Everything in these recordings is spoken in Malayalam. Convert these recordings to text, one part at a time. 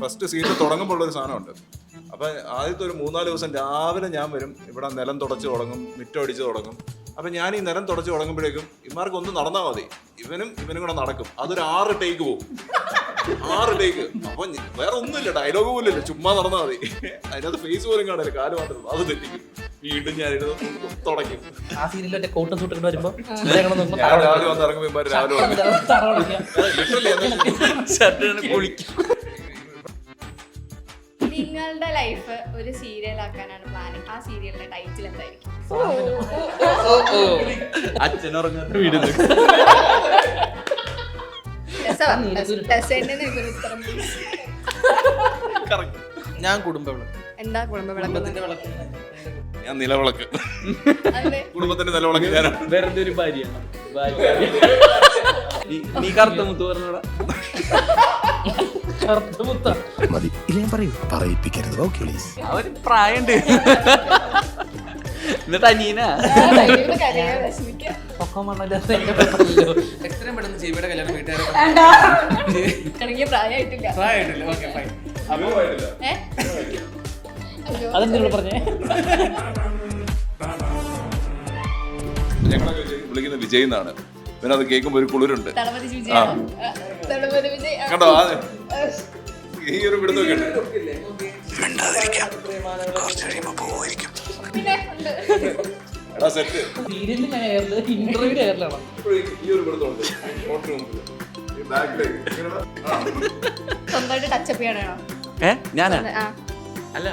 ഫസ്റ്റ് സീനിൽ തുടങ്ങുമ്പോൾ ഒരു സാധനമുണ്ട്. അപ്പം ആദ്യത്തെ ഒരു 3-4 ദിവസം രാവിലെ ഞാൻ വരും, ഇവിടെ നിലം തുടച്ച് തുടങ്ങും, മുറ്റം അടിച്ച് തുടങ്ങും. അപ്പം ഞാൻ ഈ നിലം തുടച്ച് തുടങ്ങുമ്പോഴേക്കും ഇമാർക്ക് ഒന്ന് നടന്നാൽ മതി, ഇവനും കൂടെ നടക്കും. അതൊരു 6 ടേക്ക് പോകും, 6 ടേക്ക്. അപ്പം വേറെ ഒന്നുമില്ല, ഡയലോഗ് പോലും ഇല്ല, ചുമ്മാ നടന്നാൽ മതി. അതിനകത്ത് ഫേസ് പോലും കാണില്ല, കാല് മാത്രം, അത് തെറ്റിക്കും. വീണ്ടും ഞാൻ തുടയ്ക്കും. ആ സീനിൽ കോട്ടും സൂട്ടും വരുമ്പോ രാവിലെ വന്ന് ഇറങ്ങുമ്പോൾ രാവിലെ കുളിക്കും. നിങ്ങളുടെ ലൈഫ് ഒരു സീരിയൽ ആക്കാനാണ് പ്ലാനിങ്. ആ സീരിയലിന്റെ ടൈറ്റിൽ എന്തായിരിക്കും? ഞാൻ കുടുംബ വിളക്ക്. എന്താ കുടുംബ വിളക്ക്? ഞാൻ നിലവിളക്ക്, കുടുംബത്തിന്റെ നിലവിളക്ക് ഞാനാണ്. വെറുതെ ഒരു ഭാര്യയാണ്. നീ കറുത്ത മുത്ത് പറഞ്ഞോടാ. മതി, ഇല്ല ഞാൻ പറയൂ, പറയിപ്പിക്കരുത്. Okay please. അവര് പ്രായണ്ട്. എന്നിട്ട് അനീനാ എത്രയും പെട്ടെന്ന് ജീവിയുടെ കല്യാണം വീട്ടുകാരെ പ്രായമായിട്ടില്ല. അതെന്താ പറഞ്ഞേ? ഞങ്ങളൊക്കെ വിളിക്കുന്ന വിജയ് എന്നാണ്. പിന്നെ അത് കേൾക്കുമ്പോൾ ഒരു കുളിരുണ്ട്. കണ്ടോ ഈ ഒരു പിടുത്തൊക്കെ ഉണ്ട്. എടാ സെറ്റ് സീരിയലിൽ ഞാൻ ഇന്റർവ്യൂ കയറലാണ്. ഈ ഒരു പിടുത്തമുണ്ട്. സ്വന്തമായിട്ട് ടച്ചപ്പ് ചെയ്യണോ? ഞാനാ അല്ല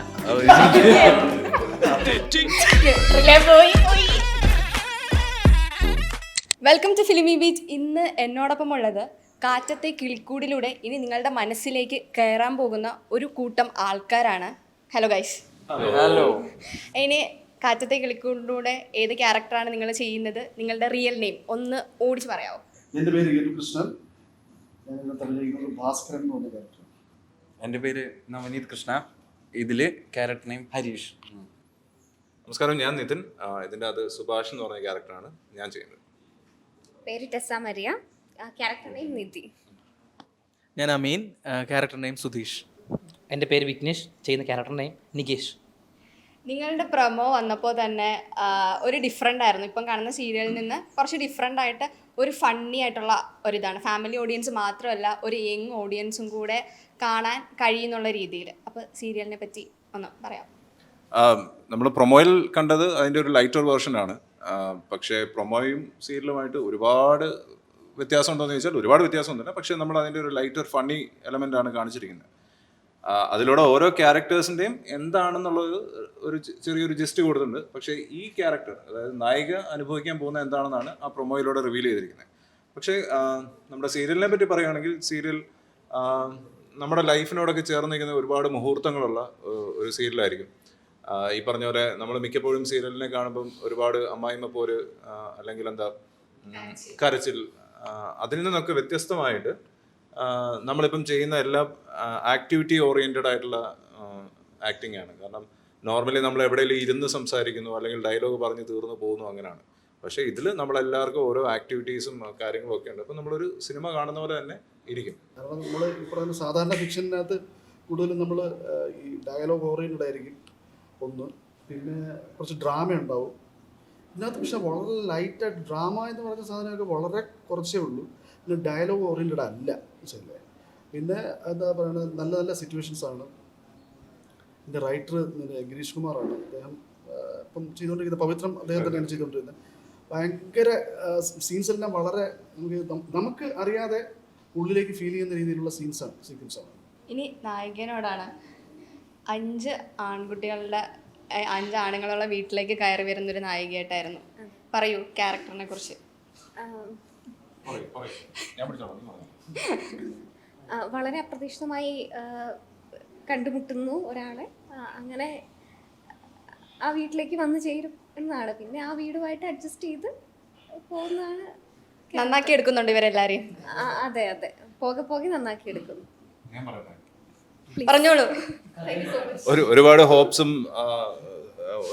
വെൽക്കം ടു ഫിലിമി ബീച്ച്. ഇന്ന് എന്നോടൊപ്പം ഉള്ളത് കാറ്റത്തെ കിളിക്കൂടിലൂടെ ഇനി നിങ്ങളുടെ മനസ്സിലേക്ക് കയറാൻ പോകുന്ന ഒരു കൂട്ടം ആൾക്കാരാണ്. Hello guys. ഹലോ. ഇനി കാറ്റത്തെ കിളിക്കൂടിലൂടെ ഏത് ക്യാരക്ടറാണ് നിങ്ങൾ ചെയ്യുന്നത്? നിങ്ങളുടെ റിയൽ നെയിം ഒന്ന് ഓടിച്ച് പറയാമോ? എൻ്റെ പേര് കൃഷ്ണൻ. ഞാൻ തമിഴിൽ ഭാസ്കരൻ എന്ന് പറഞ്ഞ ക്യാരക്ടർ. എൻ്റെ പേര് നവനീത് കൃഷ്ണ. ഇതില് ക്യാരക്ടർ നെയിം ഹരീഷ്. നമസ്കാരം, ഞാൻ നിതിൻ. ഇതിൻ്റെ അത് സുഭാഷ് എന്ന് പറഞ്ഞ ക്യാരക്ടറാണ് ഞാൻ ചെയ്യുന്നത്. പേര് ടെസ്സ മരിയ, ക്യാരക്ടർ നെയിം നിധി. ഞാൻ അമീൻ, ക്യാരക്ടർ നെയിം സുധീഷ്. എൻ്റെ പേര് വിഘ്നേഷ്, ചെയ്യുന്ന ക്യാരക്ടർ നെയിം നികേഷ്. നിങ്ങളുടെ പ്രൊമോ വന്നപ്പോൾ തന്നെ ഒരു ഡിഫറെൻ്റ് ആയിരുന്നു. ഇപ്പം കാണുന്ന സീരിയലിൽ നിന്ന് കുറച്ച് ഡിഫറെൻ്റ് ആയിട്ട് ഒരു ഫണ്ണി ആയിട്ടുള്ള ഒരിതാണ്. ഫാമിലി ഓഡിയൻസ് മാത്രമല്ല, ഒരു യങ് ഓഡിയൻസും കൂടെ കാണാൻ കഴിയുന്നുള്ള രീതിയിൽ. അപ്പോൾ സീരിയലിനെ പറ്റി ഒന്ന് പറയാം. നമ്മൾ പ്രൊമോയിൽ കണ്ടത് അതിൻ്റെ ഒരു ലൈറ്റർ വേർഷനാണ്. പക്ഷേ പ്രൊമോയും സീരിയലുമായിട്ട് ഒരുപാട് വ്യത്യാസം ഉണ്ടോയെന്ന് ചോദിച്ചാൽ ഒരുപാട് വ്യത്യാസമൊന്നുമില്ല. പക്ഷേ നമ്മൾ അതിൻ്റെ ഒരു ലൈറ്റർ ഫണ്ണി എലമെൻ്റാണ് കാണിച്ചിരിക്കുന്നത്. അതിലൂടെ ഓരോ ക്യാരക്ടേഴ്സിൻ്റെയും എന്താണെന്നുള്ളത് ഒരു ചെറിയൊരു ജസ്റ്റ് കൊടുത്തിട്ടുണ്ട്. പക്ഷേ ഈ ക്യാരക്ടർ, അതായത് നായിക അനുഭവിക്കാൻ പോകുന്ന എന്താണെന്നാണ് ആ പ്രൊമോയിലൂടെ റിവീൽ ചെയ്തിരിക്കുന്നത്. പക്ഷേ നമ്മുടെ സീരിയലിനെ പറ്റി പറയുകയാണെങ്കിൽ സീരിയൽ നമ്മുടെ ലൈഫിനോടൊക്കെ ചേർന്ന് നിൽക്കുന്ന ഒരുപാട് മുഹൂർത്തങ്ങളുള്ള ഒരു സീരിയലായിരിക്കും. ഈ പറഞ്ഞ പോലെ നമ്മൾ മിക്കപ്പോഴും സീരിയലിനെ കാണുമ്പം ഒരുപാട് അമ്മായിമ്മ പോര് അല്ലെങ്കിൽ എന്താ കരച്ചിൽ, അതിൽ നിന്നൊക്കെ വ്യത്യസ്തമായിട്ട് നമ്മളിപ്പം ചെയ്യുന്ന എല്ലാം ആക്ടിവിറ്റി ഓറിയൻറ്റഡ് ആയിട്ടുള്ള ആക്ടിങ് ആണ്. കാരണം നോർമലി നമ്മൾ എവിടെയെങ്കിലും ഇരുന്ന് സംസാരിക്കുന്നു അല്ലെങ്കിൽ ഡയലോഗ് പറഞ്ഞ് തീർന്നു പോകുന്നു, അങ്ങനെയാണ്. പക്ഷേ ഇതിൽ നമ്മളെല്ലാവർക്കും ഓരോ ആക്ടിവിറ്റീസും കാര്യങ്ങളും ഒക്കെ ഉണ്ട്. അപ്പം നമ്മളൊരു സിനിമ കാണുന്ന പോലെ തന്നെ ഇരിക്കും. കാരണം നമ്മൾ ഈ പറയുന്ന സാധാരണ ഫിക്ഷനകത്ത് കൂടുതലും നമ്മൾ ഈ ഡയലോഗ് ഓറിയൻറ്റഡ് ആയിരിക്കും ഒന്ന്, പിന്നെ കുറച്ച് ഡ്രാമ ഉണ്ടാവും ഇതിനകത്ത്. പക്ഷേ വളരെ ലൈറ്റായിട്ട് ഡ്രാമ എന്ന് പറഞ്ഞ സാധനമൊക്കെ വളരെ കുറച്ചേ ഉള്ളൂ. പിന്നെ ഡയലോഗ് ഓറിയൻറ്റഡ് അല്ല വെച്ചല്ലേ. പിന്നെ എന്താ പറയുന്നത്, നല്ല നല്ല സിറ്റുവേഷൻസാണ്. എൻ്റെ റൈറ്റർ ഗിരീഷ് കുമാറാണ്. അദ്ദേഹം ഇപ്പം ചെയ്തുകൊണ്ടിരിക്കുന്ന പവിത്രം അദ്ദേഹം തന്നെയാണ് ചെയ്തുകൊണ്ടിരുന്നത്. ഭയങ്കര സീൻസ് എല്ലാം വളരെ നമുക്ക് അറിയാതെ ഉള്ളിലേക്ക് ഫീൽ ചെയ്യുന്ന രീതിയിലുള്ള സീക്വൻസാണ്. ഇനി നായികനോടാണ്. 5 ആണുങ്ങളുള്ള വീട്ടിലേക്ക് കയറി വരുന്നൊരു നായികയായിട്ടായിരുന്നു. പറയൂ ക്യാരക്ടറിനെ കുറിച്ച്. വളരെ അപ്രതീക്ഷിതമായി കണ്ടുമുട്ടുന്നു ഒരാളെ, അങ്ങനെ ആ വീട്ടിലേക്ക് വന്നു ചേരും എന്നാണ്. പിന്നെ ആ വീടുമായിട്ട് അഡ്ജസ്റ്റ് ചെയ്ത് പോകുന്നതാണ്. നന്നാക്കി എടുക്കുന്നുണ്ട് ഇവരെല്ലാരെയും. അതെ അതെ, പോകെ പോകെ നന്നാക്കി എടുക്കുന്നു. പറഞ്ഞോളൂ. ഒരുപാട് ഹോപ്സും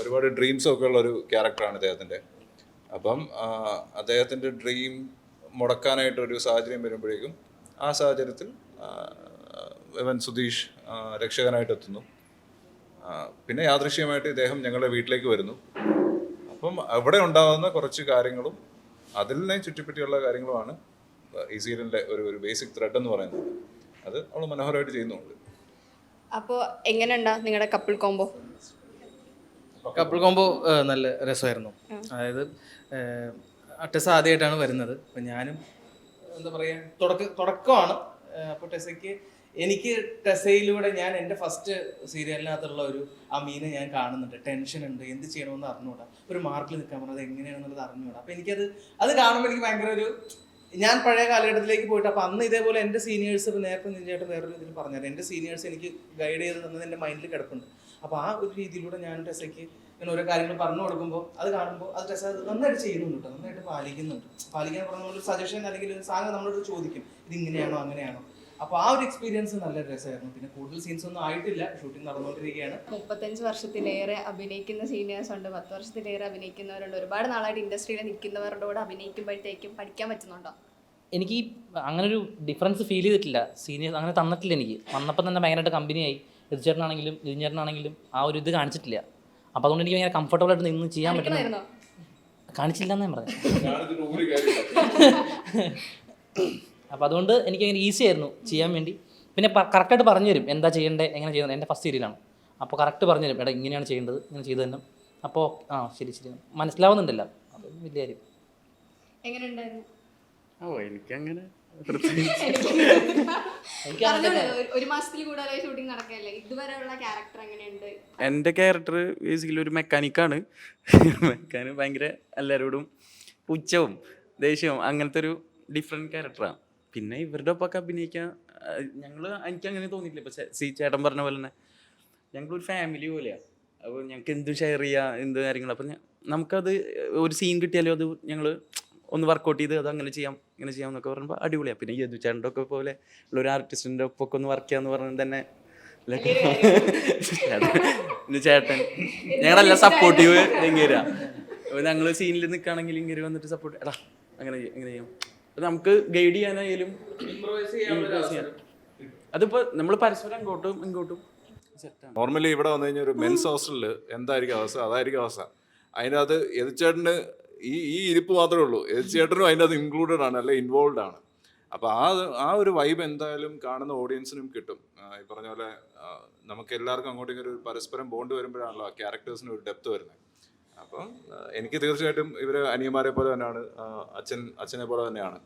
ഒരുപാട് ഡ്രീംസും ഒക്കെ ഉള്ള ഒരു ക്യാരക്ടറാണ് അദ്ദേഹത്തിൻ്റെ. അപ്പം അദ്ദേഹത്തിൻ്റെ ഡ്രീം മുടക്കാനായിട്ടൊരു സാഹചര്യം വരുമ്പോഴേക്കും ആ സാഹചര്യത്തിൽ ഇവൻ സുധീഷ് രക്ഷകനായിട്ട് എത്തുന്നു. പിന്നെ യാദൃശ്യമായിട്ട് ഇദ്ദേഹം ഞങ്ങളുടെ വീട്ടിലേക്ക് വരുന്നു. അപ്പം അവിടെ ഉണ്ടാകുന്ന കുറച്ച് കാര്യങ്ങളും അതിനെ ചുറ്റിപ്പറ്റിയുള്ള കാര്യങ്ങളുമാണ് ഈ സീരിയലിൻ്റെ ഒരു ബേസിക് ത്രെഡ് എന്ന് പറയുന്നത്. അത് അവൾ മനോഹരമായിട്ട് ചെയ്യുന്നുണ്ട്. അപ്പോൾ എങ്ങനെയുണ്ടാ നിങ്ങളുടെ കപ്പിൾ കോംബോ? കപ്പിൾ കോംബോ നല്ല രസമായിരുന്നു. അതായത് ടെസ ആദ്യമായിട്ടാണ് വരുന്നത്. അപ്പം ഞാനും എന്താ പറയുക തുടക്കമാണ്. അപ്പോൾ ടെസയ്ക്ക് എനിക്ക് ടെസയിലൂടെ ഞാൻ എൻ്റെ ഫസ്റ്റ് സീരിയലിനകത്തുള്ള ഒരു ആ മീനെ ഞാൻ കാണുന്നുണ്ട്. ടെൻഷൻ ഉണ്ട്, എന്ത് ചെയ്യണമെന്ന് അറിഞ്ഞുകൂടാ, ഒരു മാർക്കിൽ നിൽക്കാൻ പറഞ്ഞത് എങ്ങനെയാണെന്നുള്ളത് അറിഞ്ഞുകൂടാ. അപ്പോൾ അത് കാണുമ്പോൾ എനിക്ക് ഭയങ്കര ഒരു ഞാൻ പഴയ കാലഘട്ടത്തിലേക്ക് പോയിട്ട് അപ്പോൾ അന്ന് ഇതേപോലെ എൻ്റെ സീനിയേഴ്സ് നേരത്തെ നിഞ്ചായിട്ട് വേറൊരു ഇതിൽ പറഞ്ഞത് എൻ്റെ സീനിയേഴ്സ് എനിക്ക് ഗൈഡ് ചെയ്ത് തന്നത് എൻ്റെ മൈൻഡിൽ കിടപ്പുണ്ട്. അപ്പോൾ ആ ഒരു രീതിയിലൂടെ ഞാൻ ടെസയ്ക്ക് ഇങ്ങനെ ഓരോ കാര്യങ്ങൾ പറഞ്ഞു കൊടുക്കുമ്പോൾ അത് കാണുമ്പോൾ അത് ടെസ നന്നായിട്ട് ചെയ്യുന്നുണ്ട് കേട്ടോ, നന്നായിട്ട് പാലിക്കുന്നുണ്ട്. പാലിക്കാൻ പറഞ്ഞ നമ്മളൊരു സജഷൻ അല്ലെങ്കിൽ ഒരു സാധനം നമ്മളോട് ചോദിക്കും, ഇത് ഇങ്ങനെയാണോ അങ്ങനെയാണോ. അപ്പോൾ ആ ഒരു എക്സ്പീരിയൻസ് നല്ല രസമായിരുന്നു. പിന്നെ കൂടുതൽ സീൻസ് ഒന്നും ആയിട്ടില്ല, ഷൂട്ടിംഗ് നടന്നുകൊണ്ടിരിക്കുകയാണ്. 35 വർഷത്തിലേറെ അഭിനയിക്കുന്ന സീനിയേഴ്സ് ഉണ്ട്, 10 വർഷത്തിലേറെ അഭിനയിക്കുന്നവരുണ്ട്. ഒരുപാട് നാളായിട്ട് ഇൻഡസ്ട്രിയിൽ നിൽക്കുന്നവരുടെ കൂടെ അഭിനയിക്കുമ്പോഴത്തേക്കും പഠിക്കാൻ പറ്റുന്നുണ്ടോ? എനിക്ക് അങ്ങനൊരു ഡിഫറൻസ് ഫീൽ ചെയ്തിട്ടില്ല. സീനിയേഴ്സ് അങ്ങനെ തന്നിട്ടില്ല എനിക്ക്. വന്നപ്പോൾ തന്നെ ഭയങ്കരമായിട്ട് കമ്പനിയായി. എതിർച്ചേട്ടനാണെങ്കിലും ഇതിഞ്ഞേട്ടനാണെങ്കിലും ആ ഒരു ഇത് കാണിച്ചിട്ടില്ല. അപ്പോൾ അതുകൊണ്ട് എനിക്ക് ഭയങ്കര കംഫർട്ടബിൾ ആയിട്ട് നിന്ന് ചെയ്യാൻ പറ്റുന്നു. കാണിച്ചില്ല എന്നേ പറഞ്ഞു. അപ്പോൾ അതുകൊണ്ട് എനിക്ക് ഭയങ്കര ഈസി ആയിരുന്നു ചെയ്യാൻ വേണ്ടി. പിന്നെ കറക്റ്റായിട്ട് പറഞ്ഞു തരും എന്താ ചെയ്യേണ്ടത്, എങ്ങനെ ചെയ്യുന്നത്. എൻ്റെ ഫസ്റ്റ് സീരിയലാണ്. അപ്പോൾ കറക്റ്റ് പറഞ്ഞു തരും, എടാ ഇങ്ങനെയാണ് ചെയ്യേണ്ടത്, ഇങ്ങനെ ചെയ്ത് തന്നെ. അപ്പോൾ ശരി മനസ്സിലാവുന്നുണ്ടല്ലോ, അത് വലിയ കാര്യം. എങ്ങനെയുണ്ടായിരുന്നു? എനിക്കങ്ങനെ ഒരു മാസത്തിൽ കൂടുതലായി ഷൂട്ടിംഗ് നടക്കല്ലേ, ഇതുവരെയുള്ള ക്യാരക്ടർ എങ്ങനെയുണ്ട്? എൻ്റെ ക്യാരക്ടർ ബേസിക്കലി ഒരു മെക്കാനിക്കാണ്. മെക്കാനിക് ഭയങ്കര എല്ലാവരോടും പുച്ഛവും ദേഷ്യവും അങ്ങനത്തെ ഒരു ഡിഫറെൻറ്റ് ക്യാരക്ടറാണ്. പിന്നെ ഇവരുടെ ഒപ്പമൊക്കെ അഭിനയിക്കാൻ എനിക്ക് അങ്ങനെ തോന്നിയിട്ടില്ല. ഇപ്പോൾ ചേട്ടൻ പറഞ്ഞ പോലെ തന്നെ ഞങ്ങളൊരു ഫാമിലി പോലെയാണ്. അപ്പോൾ ഞങ്ങൾക്ക് എന്തും ഷെയർ ചെയ്യുക, എന്ത് കാര്യങ്ങളും. അപ്പം നമുക്കത് ഒരു സീൻ കിട്ടിയാലും അത് ഞങ്ങൾ ഒന്ന് വർക്കൗട്ട് ചെയ്ത് അത് അങ്ങനെ ചെയ്യാം ഇങ്ങനെ ചെയ്യാം എന്നൊക്കെ പറയുമ്പോൾ അടിപൊളിയാണ്. പിന്നെ യദു ചേട്ടൻ്റെ ഒക്കെ പോലെ ഉള്ള ഒരു ആർട്ടിസ്റ്റിൻ്റെ ഒപ്പൊക്കെ ഒന്ന് വർക്ക് ചെയ്യാന്ന് പറഞ്ഞാൽ തന്നെ ചേട്ടൻ ഞങ്ങളെല്ലാം സപ്പോർട്ടീവ് ഇങ്ങനെ. അപ്പോൾ ഞങ്ങൾ സീനിൽ നിൽക്കുകയാണെങ്കിൽ ഇങ്ങനെ വന്നിട്ട് സപ്പോർട്ട്, എടാ അങ്ങനെ ചെയ്യാം. നമുക്ക് ഗൈഡ് ചെയ്യാനായാലും അതിപ്പോൾ നമ്മൾ പരസ്പരം അങ്ങോട്ടും ഇങ്ങോട്ടും സെറ്റാണ്. നോർമലി ഇവിടെ വന്നു കഴിഞ്ഞാൽ ഒരു മെൻസ് ഹോസ്റ്റലിൽ എന്തായിരിക്കും അവസ്ഥ അതായിരിക്കും അവസ്ഥ. അതിൻ്റെ അത് എതിർച്ചേട്ടന് ഈ ഇരിപ്പ് മാത്രമേ ഉള്ളൂ. എതിർച്ചേട്ടനും അതിൻ്റെ അത് ഇൻക്ലൂഡഡ് ആണ്, അല്ലെ ഇൻവോൾവ് ആണ്. അപ്പോൾ ആ ഒരു വൈബ് എന്തായാലും കാണുന്ന ഓഡിയൻസിനും കിട്ടും. ഈ പറഞ്ഞ പോലെ നമുക്ക് എല്ലാവർക്കും അങ്ങോട്ടും ഇങ്ങനെ ഒരു പരസ്പരം ബോണ്ട് വരുമ്പോഴാണല്ലോ ആ ക്യാരക്ടേഴ്സിന് ഒരു ഡെപ്ത് വരുന്നത്. അപ്പം എനിക്ക് തീർച്ചയായിട്ടും ഇവർ അനിയന്മാരെ പോലെ തന്നെയാണ്, അച്ഛനെ പോലെ തന്നെയാണ്.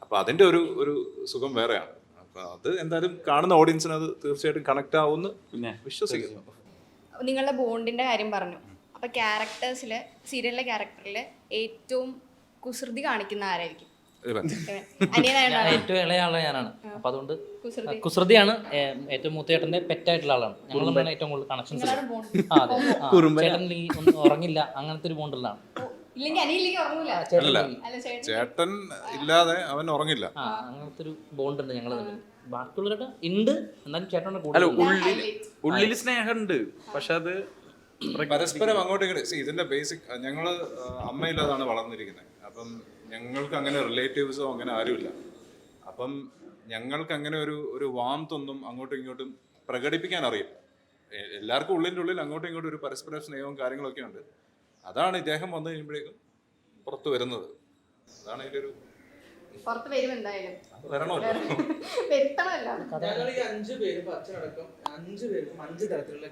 അപ്പോൾ അതിൻ്റെ ഒരു സുഖം വേറെയാണ്. അപ്പോൾ അത് എന്തായാലും കാണുന്ന ഓഡിയൻസിന് അത് തീർച്ചയായിട്ടും കണക്ട് ആവുമെന്ന് പിന്നെ വിശ്വസിക്കുന്നു. നിങ്ങളുടെ ബോണ്ടിന്റെ കാര്യം പറഞ്ഞു. അപ്പോൾ ക്യാരക്ടേഴ്സിൽ, സീരിയലിലെ ക്യാരക്ടറിൽ ഏറ്റവും കുസൃതി കാണിക്കുന്ന ആരായിരിക്കും? ഏറ്റവും ഇളയ ആളെ ഞാനാണ്. അപ്പം അതുകൊണ്ട് കുസൃതിയാണ്. ഏറ്റവും മൂത്തേട്ടൻ്റെ പെറ്റായിട്ടുള്ള ആളാണ്. ഞങ്ങൾ തമ്മിലാണ് ഏറ്റവും കൂടുതൽ കണക്ഷൻസ്. ചേട്ടൻ ഒന്നും ഉറങ്ങില്ല, അങ്ങനത്തെ ഒരു ബോണ്ടുള്ളതാണ്. ചേട്ടൻ ഇല്ലാതെ അവൻ ഉറങ്ങില്ല, അങ്ങനത്തെ ഒരു ബോണ്ട് ഉണ്ട് ഞങ്ങൾ തമ്മിൽ. ബാക്കിയുള്ളവരുടെ ഉണ്ട്, എന്നാലും ചേട്ടൻ്റെ ഉള്ളിൽ സ്നേഹമുണ്ട്. പക്ഷെ അത് പരസ്പരം അങ്ങോട്ടും ഇങ്ങോട്ട്. ഇതിന്റെ ബേസിക് ഞങ്ങൾ അമ്മയില്ലാതാണ് വളർന്നിരിക്കുന്നത്. അപ്പം ഞങ്ങൾക്ക് അങ്ങനെ റിലേറ്റീവ്സോ അങ്ങനെ ആരുമില്ല. അപ്പം ഞങ്ങൾക്ക് അങ്ങനെ ഒരു വാംത്തൊന്നും അങ്ങോട്ടും ഇങ്ങോട്ടും പ്രകടിപ്പിക്കാൻ അറിയില്ല. എല്ലാവർക്കും ഉള്ളിൻ്റെ ഉള്ളിൽ അങ്ങോട്ടും ഇങ്ങോട്ടും ഒരു പരസ്പര സ്നേഹവും കാര്യങ്ങളൊക്കെ ഉണ്ട്. അതാണ് ഇദ്ദേഹം വന്നു കഴിയുമ്പോഴേക്കും പുറത്ത് വരുന്നത്. അതാണ് അതിൻ്റെ ഒരു പുറത്ത് വരും എന്തായാലും. വരണമല്ലോ. ഞങ്ങൾ ഈ 5 പേര് അച്ഛനടക്കം 5 പേർക്കും 5 തരത്തിലുള്ള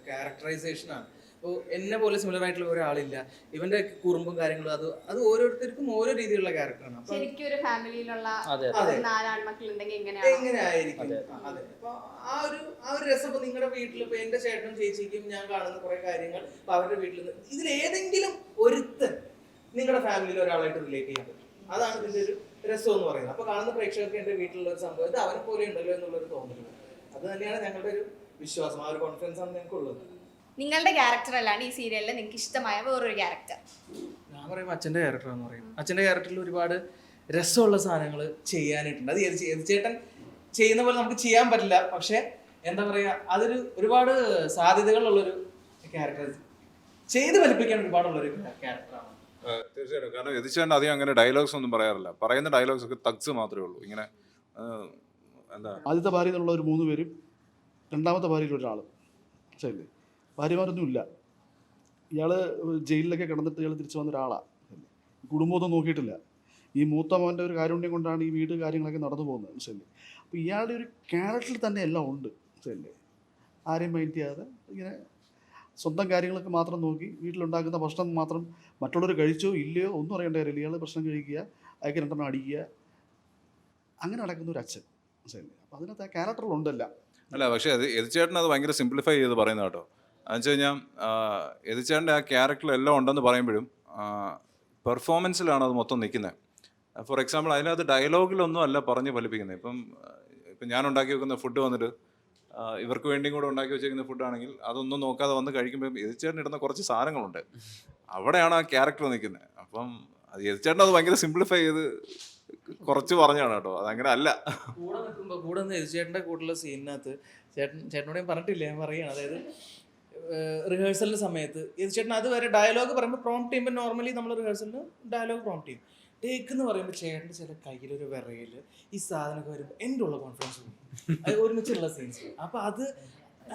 ക്യാരക്ടറൈസേഷനാണ്. അപ്പോൾ എന്നെ പോലെ സിമിലർ ആയിട്ടുള്ള ഒരാളില്ല. ഇവന്റെ കുറുമ്പും കാര്യങ്ങളും അത് ഓരോരുത്തർക്കും ഓരോ രീതിയിലുള്ള ക്യാരക്ടറാണ്. ശരിക്കും ഒരു ഫാമിലിയിലുള്ള 4 ആൺമക്കളുണ്ടെങ്കിൽ എങ്ങനെയായിരിക്കും? അതെ. അപ്പൊ ആ ഒരു രസം ഇപ്പൊ നിങ്ങളുടെ വീട്ടിൽ ഇപ്പൊ എന്റെ ചേട്ടനും ചേച്ചിക്കും ഞാൻ കാണുന്ന കുറെ കാര്യങ്ങൾ ഇപ്പൊ അവരുടെ വീട്ടിൽ നിന്ന് ഇതിലേതെങ്കിലും ഒരുത്തൻ നിങ്ങളുടെ ഫാമിലിയിൽ ഒരാളായിട്ട് റിലേറ്റ് ചെയ്യാൻ പറ്റും. അതാണ് ഇതിന്റെ ഒരു രസം എന്ന് പറയുന്നത്. അപ്പൊ കാണുന്ന പ്രേക്ഷകർക്ക് എന്റെ വീട്ടിലുള്ള ഒരു സംഭവം ഇത് അവനെ പോലെ ഉണ്ടല്ലോ എന്നുള്ളൊരു തോന്നല്. അത് തന്നെയാണ് ഞങ്ങളുടെ ഒരു വിശ്വാസം. ആ ഒരു കോൺഫിഡൻസ് ആണ് ഞങ്ങൾക്ക് ഉള്ളത്. നിങ്ങളുടെ ക്യാരക്ടർ അല്ലാണ്ട് ഈ സീരിയലിൽ നിങ്ങൾക്ക് ഇഷ്ടമായ വേറൊരു ക്യാരക്ടർ? ഞാൻ പറയുമ്പോൾ അച്ഛൻ്റെ ക്യാരക്ടറാന്ന് പറയും. അച്ഛൻ്റെ ക്യാരക്ടറിൽ ഒരുപാട് രസമുള്ള സാധനങ്ങൾ ചെയ്യാനായിട്ടുണ്ട്. അത് ചേട്ടൻ ചെയ്യുന്ന പോലെ നമുക്ക് ചെയ്യാൻ പറ്റില്ല. പക്ഷെ എന്താ പറയുക, അതൊരു ഒരുപാട് സാധ്യതകളുള്ളൊരു ക്യാരക്ടർ, ചെയ്ത് ഫലിപ്പിക്കാൻ ഒരുപാടുള്ളൊരു ക്യാരക്ടറാണ്. തീർച്ചയായിട്ടും. കാരണം എതിച്ചേട്ടൻ അധികം അങ്ങനെ ഡയലോഗ്സ് ഒന്നും പറയാറില്ല. പറയുന്ന ഡയലോഗ്സ് ഒക്കെ തഗ്സ് മാത്രമേ ഉള്ളൂ. ഇങ്ങനെ എന്താ ആദ്യത്തെ ഭാര്യ എന്നുള്ള ഒരു 3 പേരും രണ്ടാമത്തെ ഭാര്യയിൽ ഒരാൾ, ശരിയല്ലേ? ഭാര്യമാരൊന്നുമില്ല. ഇയാൾ ജയിലിലൊക്കെ കിടന്നിട്ട് ഇയാൾ തിരിച്ചു വന്ന ഒരാളാണ്. കുടുംബമൊന്നും നോക്കിയിട്ടില്ല. ഈ മൂത്ത മോൻ്റെ ഒരു കാരുണ്യം കൊണ്ടാണ് ഈ വീട് കാര്യങ്ങളൊക്കെ നടന്നു പോകുന്നത്, ശരിയല്ലേ? അപ്പോൾ ഇയാളുടെ ഒരു ക്യാരക്ടറിൽ തന്നെ എല്ലാം ഉണ്ട്, ശരിയല്ലേ? ആരെയും മൈൻഡ് ചെയ്യാതെ ഇങ്ങനെ സ്വന്തം കാര്യങ്ങളൊക്കെ മാത്രം നോക്കി വീട്ടിലുണ്ടാക്കുന്ന ഭക്ഷണം മാത്രം മറ്റുള്ളവർ കഴിച്ചോ ഇല്ലയോ ഒന്നും അറിയേണ്ട കാര്യമില്ല. ഇയാൾ ഭക്ഷണം കഴിക്കുക, അയാൾക്ക് രണ്ടെണ്ണം അടിക്കുക, അങ്ങനെ നടക്കുന്ന ഒരു അച്ഛൻ, ശരിയല്ലേ? അപ്പോൾ അതിനകത്ത് ആ ക്യാരക്ടറിലുണ്ടല്ല. അല്ല, പക്ഷേ എതിച്ചേട്ടൻ അത് ഭയങ്കര സിംപ്ലിഫൈ ചെയ്ത് പറയുന്ന കേട്ടോ. എന്ന് വെച്ച് കഴിഞ്ഞാൽ എതിച്ചേട്ടൻ്റെ ആ ക്യാരക്ടറിലെല്ലാം ഉണ്ടെന്ന് പറയുമ്പോഴും പെർഫോമൻസിലാണ് അത് മൊത്തം നിൽക്കുന്നത്. ഫോർ എക്സാമ്പിൾ, അതിനകത്ത് ഡയലോഗിലൊന്നും അല്ല പറഞ്ഞ് ഫലിപ്പിക്കുന്നത്. ഇപ്പം ഞാൻ ഉണ്ടാക്കി വെക്കുന്ന ഫുഡ് വന്നിട്ട് ഇവർക്ക് വേണ്ടിയും കൂടെ ഉണ്ടാക്കി വെച്ചിരിക്കുന്ന ഫുഡാണെങ്കിൽ അതൊന്നും നോക്കാതെ വന്ന് കഴിക്കുമ്പോൾ എതിച്ചേട്ടൻ ഇടുന്ന കുറച്ച് സാധനങ്ങളുണ്ട്, അവിടെയാണ് ആ ക്യാരക്ടർ നിൽക്കുന്നത്. അപ്പം അത് എതിച്ചേട്ടൻ അത് ഭയങ്കര സിംപ്ലിഫൈ ചെയ്ത് കുറച്ച് പറഞ്ഞാണ് കേട്ടോ, അതങ്ങനെ അല്ല. കൂടെ നിൽക്കുമ്പോൾ കൂടെ നിന്ന് ചേട്ടൻ്റെ കൂടെയുള്ള സീനിനകത്ത് ചേട്ടനോട് ഞാൻ പറഞ്ഞിട്ടില്ല, ഞാൻ പറയുകയാണ്. അതായത് റിഹേഴ്സലിൻ്റെ സമയത്ത് ചേട്ടൻ അതുവരെ ഡയലോഗ് പറയുമ്പോൾ പ്രോംപ്റ്റ് ചെയ്യുമ്പോൾ നോർമലി നമ്മൾ റിഹേഴ്സലിന് ഡയലോഗ് പ്രോംപ്റ്റ് ചെയ്യും. ടേക്ക് എന്ന് പറയുമ്പോൾ ചേട്ടൻ്റെ ചില കയ്യിലൊരു വിറയിൽ ഈ സാധനമൊക്കെ വരുമ്പോൾ എൻ്റെ ഉള്ള കോൺഫിഡൻസ് പോകും, അത് ഒരുമിച്ചുള്ള സീൻസ്. അപ്പം അത്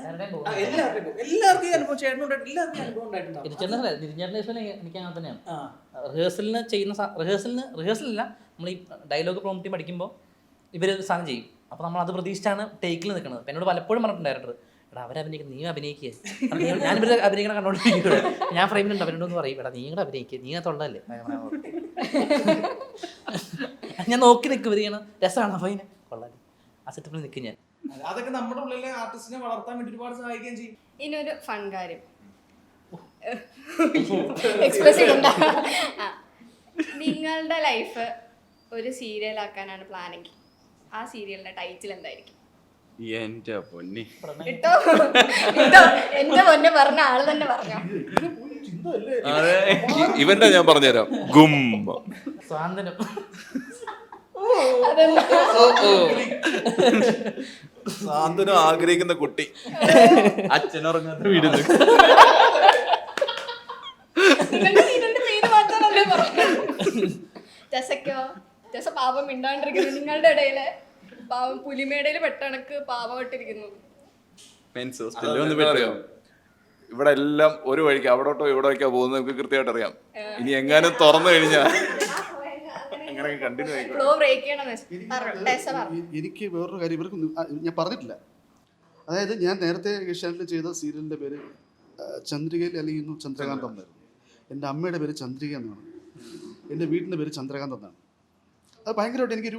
എല്ലാവർക്കും അനുഭവം, ചേട്ടനോട് എല്ലാവർക്കും അനുഭവം ഉണ്ടായിട്ടുണ്ടാവും. എനിക്ക് അങ്ങനെ തന്നെയാണ്. റിഹേഴ്സലിന് ചെയ്യുന്ന റിഹേഴ്സലില്ല, നമ്മൾ ഈ ഡയലോഗ് പ്രോംപ്റ്റ് പഠിക്കുമ്പോൾ ഇവർ സാധനം ചെയ്യും. അപ്പോൾ നമ്മൾ അത് പ്രതീക്ഷിച്ചാണ് ടേക്കിൽ നിൽക്കുന്നത്. അപ്പം എന്നോട് പലപ്പോഴും പറഞ്ഞിട്ടുണ്ട് ഡയറക്ടർ, എടാ അവരഭിനയിക്കുന്നത് നീ അഭിനയിക്കുക, ഞാനിവർ അഭിനയിക്കണം കണ്ടോണ്ടിരിക്കുന്നത്, ഞാൻ ഫ്രെയിമിലുണ്ട് അവരോടൊന്ന് പറയും, എടാ നീ കൂടെ അഭിനയിക്കുക, നീ തൊള്ളല്ലേ, ഞാൻ നോക്കി നിൽക്കും. ഇവർ ചെയ്യണം രസമാണ്, അപ്പോൾ അതിന് കൊള്ളാം, ആ സെറ്റപ്പിൽ നിൽക്കും ഞാൻ. അതൊക്കെ നമ്മുടെ ഉള്ളിലെ ആർട്ടിസ്റ്റിനെ വളർത്താൻ വേണ്ടി ഒരുപാട് സഹായിക്കുകയും ചെയ്യും. ഇനിയൊരു ഫൺ കാര്യം എക്സ്പ്രസ് ചെയ്യണ്ട. നിങ്ങളുടെ ലൈഫ് ഒരു സീരിയലാക്കാനാണ് പ്ലാനെങ്കിൽ ആ സീരിയലിന്റെ ടൈറ്റിൽ എന്തായിരിക്കും? എൻ്റെ പൊന്നി, ഇട്ടോ ഇട്ടോ എന്റെ പൊന്നെ പറഞ്ഞ ആള് തന്നെ പറഞ്ഞോ. ഇവന്റെ ഞാൻ പറഞ്ഞുതരാം, ഗും. സ്വാതന്ത്ര്യം. സാന്ത്വനം ആഗ്രഹിക്കുന്ന കുട്ടി, അച്ഛനുറങ്ങാത്ത വീട്. ജസ പാവം മിണ്ടാണ്ടിരിക്കുന്നു, നിങ്ങളുടെ ഇടയില് പാവം പുലിമേടയിൽ പെട്ടണക്ക് പാവമായിട്ടിരിക്കുന്നു. ഇവിടെ എല്ലാം ഒരു വഴിക്ക് അവിടോട്ടോ ഇവിടോട്ടോ പോകുന്നത് നമുക്ക് കൃത്യമായിട്ട് അറിയാം. ഇനി എങ്ങാനും തുറന്നു കഴിഞ്ഞാൽ അങ്ങനെ കണ്ടിന്യൂ എനിക്ക് വേറൊരു കാര്യം ഇവർക്ക് ഞാൻ പറഞ്ഞിട്ടില്ല. അതായത് ഞാൻ നേരത്തെ ഏഷ്യാനെറ്റിൽ ചെയ്ത സീരിയലിൻ്റെ പേര് ചന്ദ്രികയിൽ അലിയുന്നു ചന്ദ്രകാന്ത് എന്നായിരുന്നു. എൻ്റെ അമ്മയുടെ പേര് ചന്ദ്രിക എന്നാണ്, എൻ്റെ വീട്ടിൻ്റെ പേര് ചന്ദ്രകാന്ത് എന്നാണ്. അത് ഭയങ്കരമായിട്ട് എനിക്കൊരു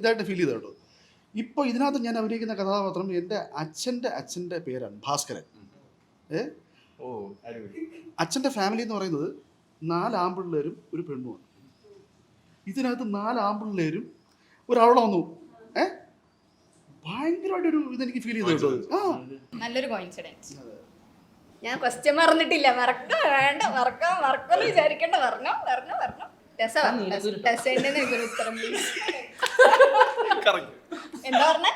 ഇതായിട്ട് ഫീൽ ചെയ്ത കേട്ടോ. ഇപ്പോൾ ഇതിനകത്ത് ഞാൻ അഭിനയിക്കുന്ന കഥാപാത്രം എൻ്റെ അച്ഛൻ്റെ പേരാണ് ഭാസ്കരൻ. അച്ഛൻ്റെ ഫാമിലി എന്ന് പറയുന്നത് 4 ആൺപിള്ളേരും ഒരു പെണ്ണുമാണ്. ഇതിനകത്ത് 4 ആൺപിള്ളേരും ഒരാളെ വന്നു. ഭയങ്കരമായിട്ടൊരു ഇതെനിക്ക് ഫീൽ ചെയ്തു കേട്ടോ. നല്ലൊരു കോയിൻസിഡൻസ്. ഞാൻ ക്വസ്റ്റ്യൻ മറന്നിട്ടില്ല, മറക്കാന്ന് വിചാരിക്കണ്ട. പറഞ്ഞോ ഉത്തരം എന്താ പറഞ്ഞേ?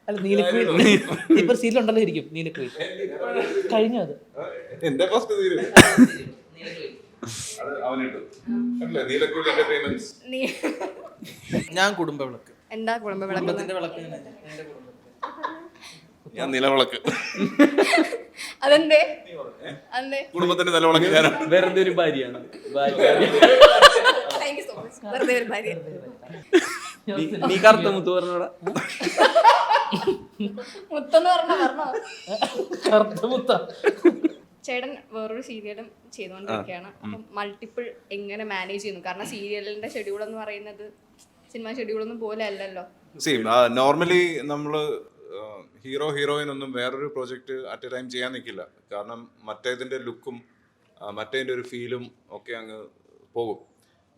അല്ല, നീലക്കുയിൽ ഇപ്പൊ സീരിയലുണ്ടല്ലോ ഇരിക്കും, നീലക്കുയിൽ കഴിഞ്ഞു. അത് എന്റെ ഫസ്റ്റ് സീരിയൽ ഞാൻ കുടുംബവിളക്ക്. എന്താ കുടുംബവിളക്ക്? വിളക്ക് ഞാൻ നിലവിളക്ക്. അതെന്തേ? കുടുംബത്തിന്റെ നിലവിളക്ക് ഞാനാണ്. വെറുതെ ഒരു ഭാര്യയാണ്. വെറുതെ ഒരു ഭാര്യ. നീ കറുത്ത മുത്ത് പറഞ്ഞോടാ. മുത്തെന്ന് പറഞ്ഞോ? കറുത്ത മുത്ത. ചേട്ടൻ വേറൊരു സീരിയലും ചെയ്തുകൊണ്ടിരിക്കുകയാണ്. അപ്പം മൾട്ടിപ്പിൾ എങ്ങനെ മാനേജ് ചെയ്യുന്നു? കാരണം സീരിയലിന്റെ ഷെഡ്യൂൾ എന്ന് പറയുന്നത് സിനിമ ഷെഡ്യൂളൊന്നും പോലെ അല്ലല്ലോ. നോർമലി നമ്മള് ഹീറോ ഹീറോയിൻ ഒന്നും വേറൊരു പ്രോജക്റ്റ് അറ്റ് എ ടൈം ചെയ്യാൻ നിൽക്കില്ല. കാരണം മറ്റേതിൻ്റെ ലുക്കും മറ്റേതിൻ്റെ ഒരു ഫീലും ഒക്കെ അങ്ങ് പോകും.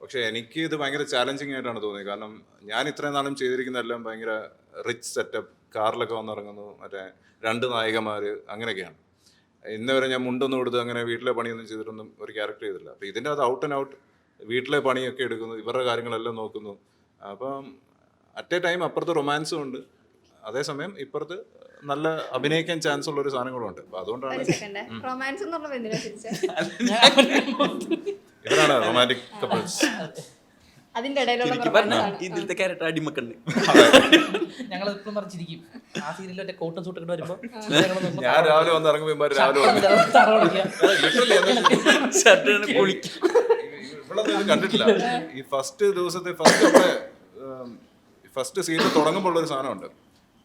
പക്ഷേ എനിക്ക് ഇത് ഭയങ്കര ചാലഞ്ചിങ് ആയിട്ടാണ് തോന്നിയത്. കാരണം ഞാൻ ഇത്രയും നാളും ചെയ്തിരിക്കുന്നതെല്ലാം ഭയങ്കര റിച്ച് സെറ്റപ്പ്, കാറിലൊക്കെ വന്നിറങ്ങുന്നു, മറ്റേ 2 നായികമാർ, അങ്ങനെയൊക്കെയാണ്. ഇന്ന് വരെ ഞാൻ മുണ്ടൊന്നും കൊടുത്ത് അങ്ങനെ വീട്ടിലെ പണിയൊന്നും ചെയ്തിട്ടൊന്നും ഒരു ക്യാരക്ടർ ചെയ്തില്ല. അപ്പോൾ ഇതിൻ്റെ അത് ഔട്ട് ആൻഡ് ഔട്ട് വീട്ടിലെ പണിയൊക്കെ എടുക്കുന്നു, ഇവരുടെ കാര്യങ്ങളെല്ലാം നോക്കുന്നു. അപ്പം അറ്റ് എ ടൈം അപ്പുറത്ത് റൊമാൻസും ഉണ്ട്, അതേസമയം ഇപ്പുറത്ത് നല്ല അഭിനയിക്കാൻ ചാൻസ് ഉള്ള ഒരു സാധനങ്ങളും ഉണ്ട്. അപ്പോൾ അതുകൊണ്ടാണ് ഇവരാണ് റൊമാൻറ്റിക് കപ്പിൾസ്. അതിന്റെ ഇടയിലുള്ള ചുരുക്കി performance പറഞ്ഞാൽ ആണ്. ഇതിലത്തെ ക്യാരക്ടർ അടിമക്കുണ്ട്. ഞങ്ങൾ എപ്പോഴും പറഞ്ഞിരിക്കും ആ സീരിയലിൽ മറ്റേ കോട്ടും സൂട്ടൊക്കെ വരുമ്പോൾ ഞാൻ രാവിലെ വന്ന് ഇറങ്ങുമ്പോൾ ഇവന്മാർ രാവിലെ വന്ന് ഷർട്ട് കുളിക്കും. ഇവിടെ കണ്ടിട്ടില്ല. ഈ ഫസ്റ്റ് ദിവസത്തെ ഫസ്റ്റ് സീൻ തുടങ്ങുമ്പോൾ ഉള്ളൊരു സാധനമുണ്ട്.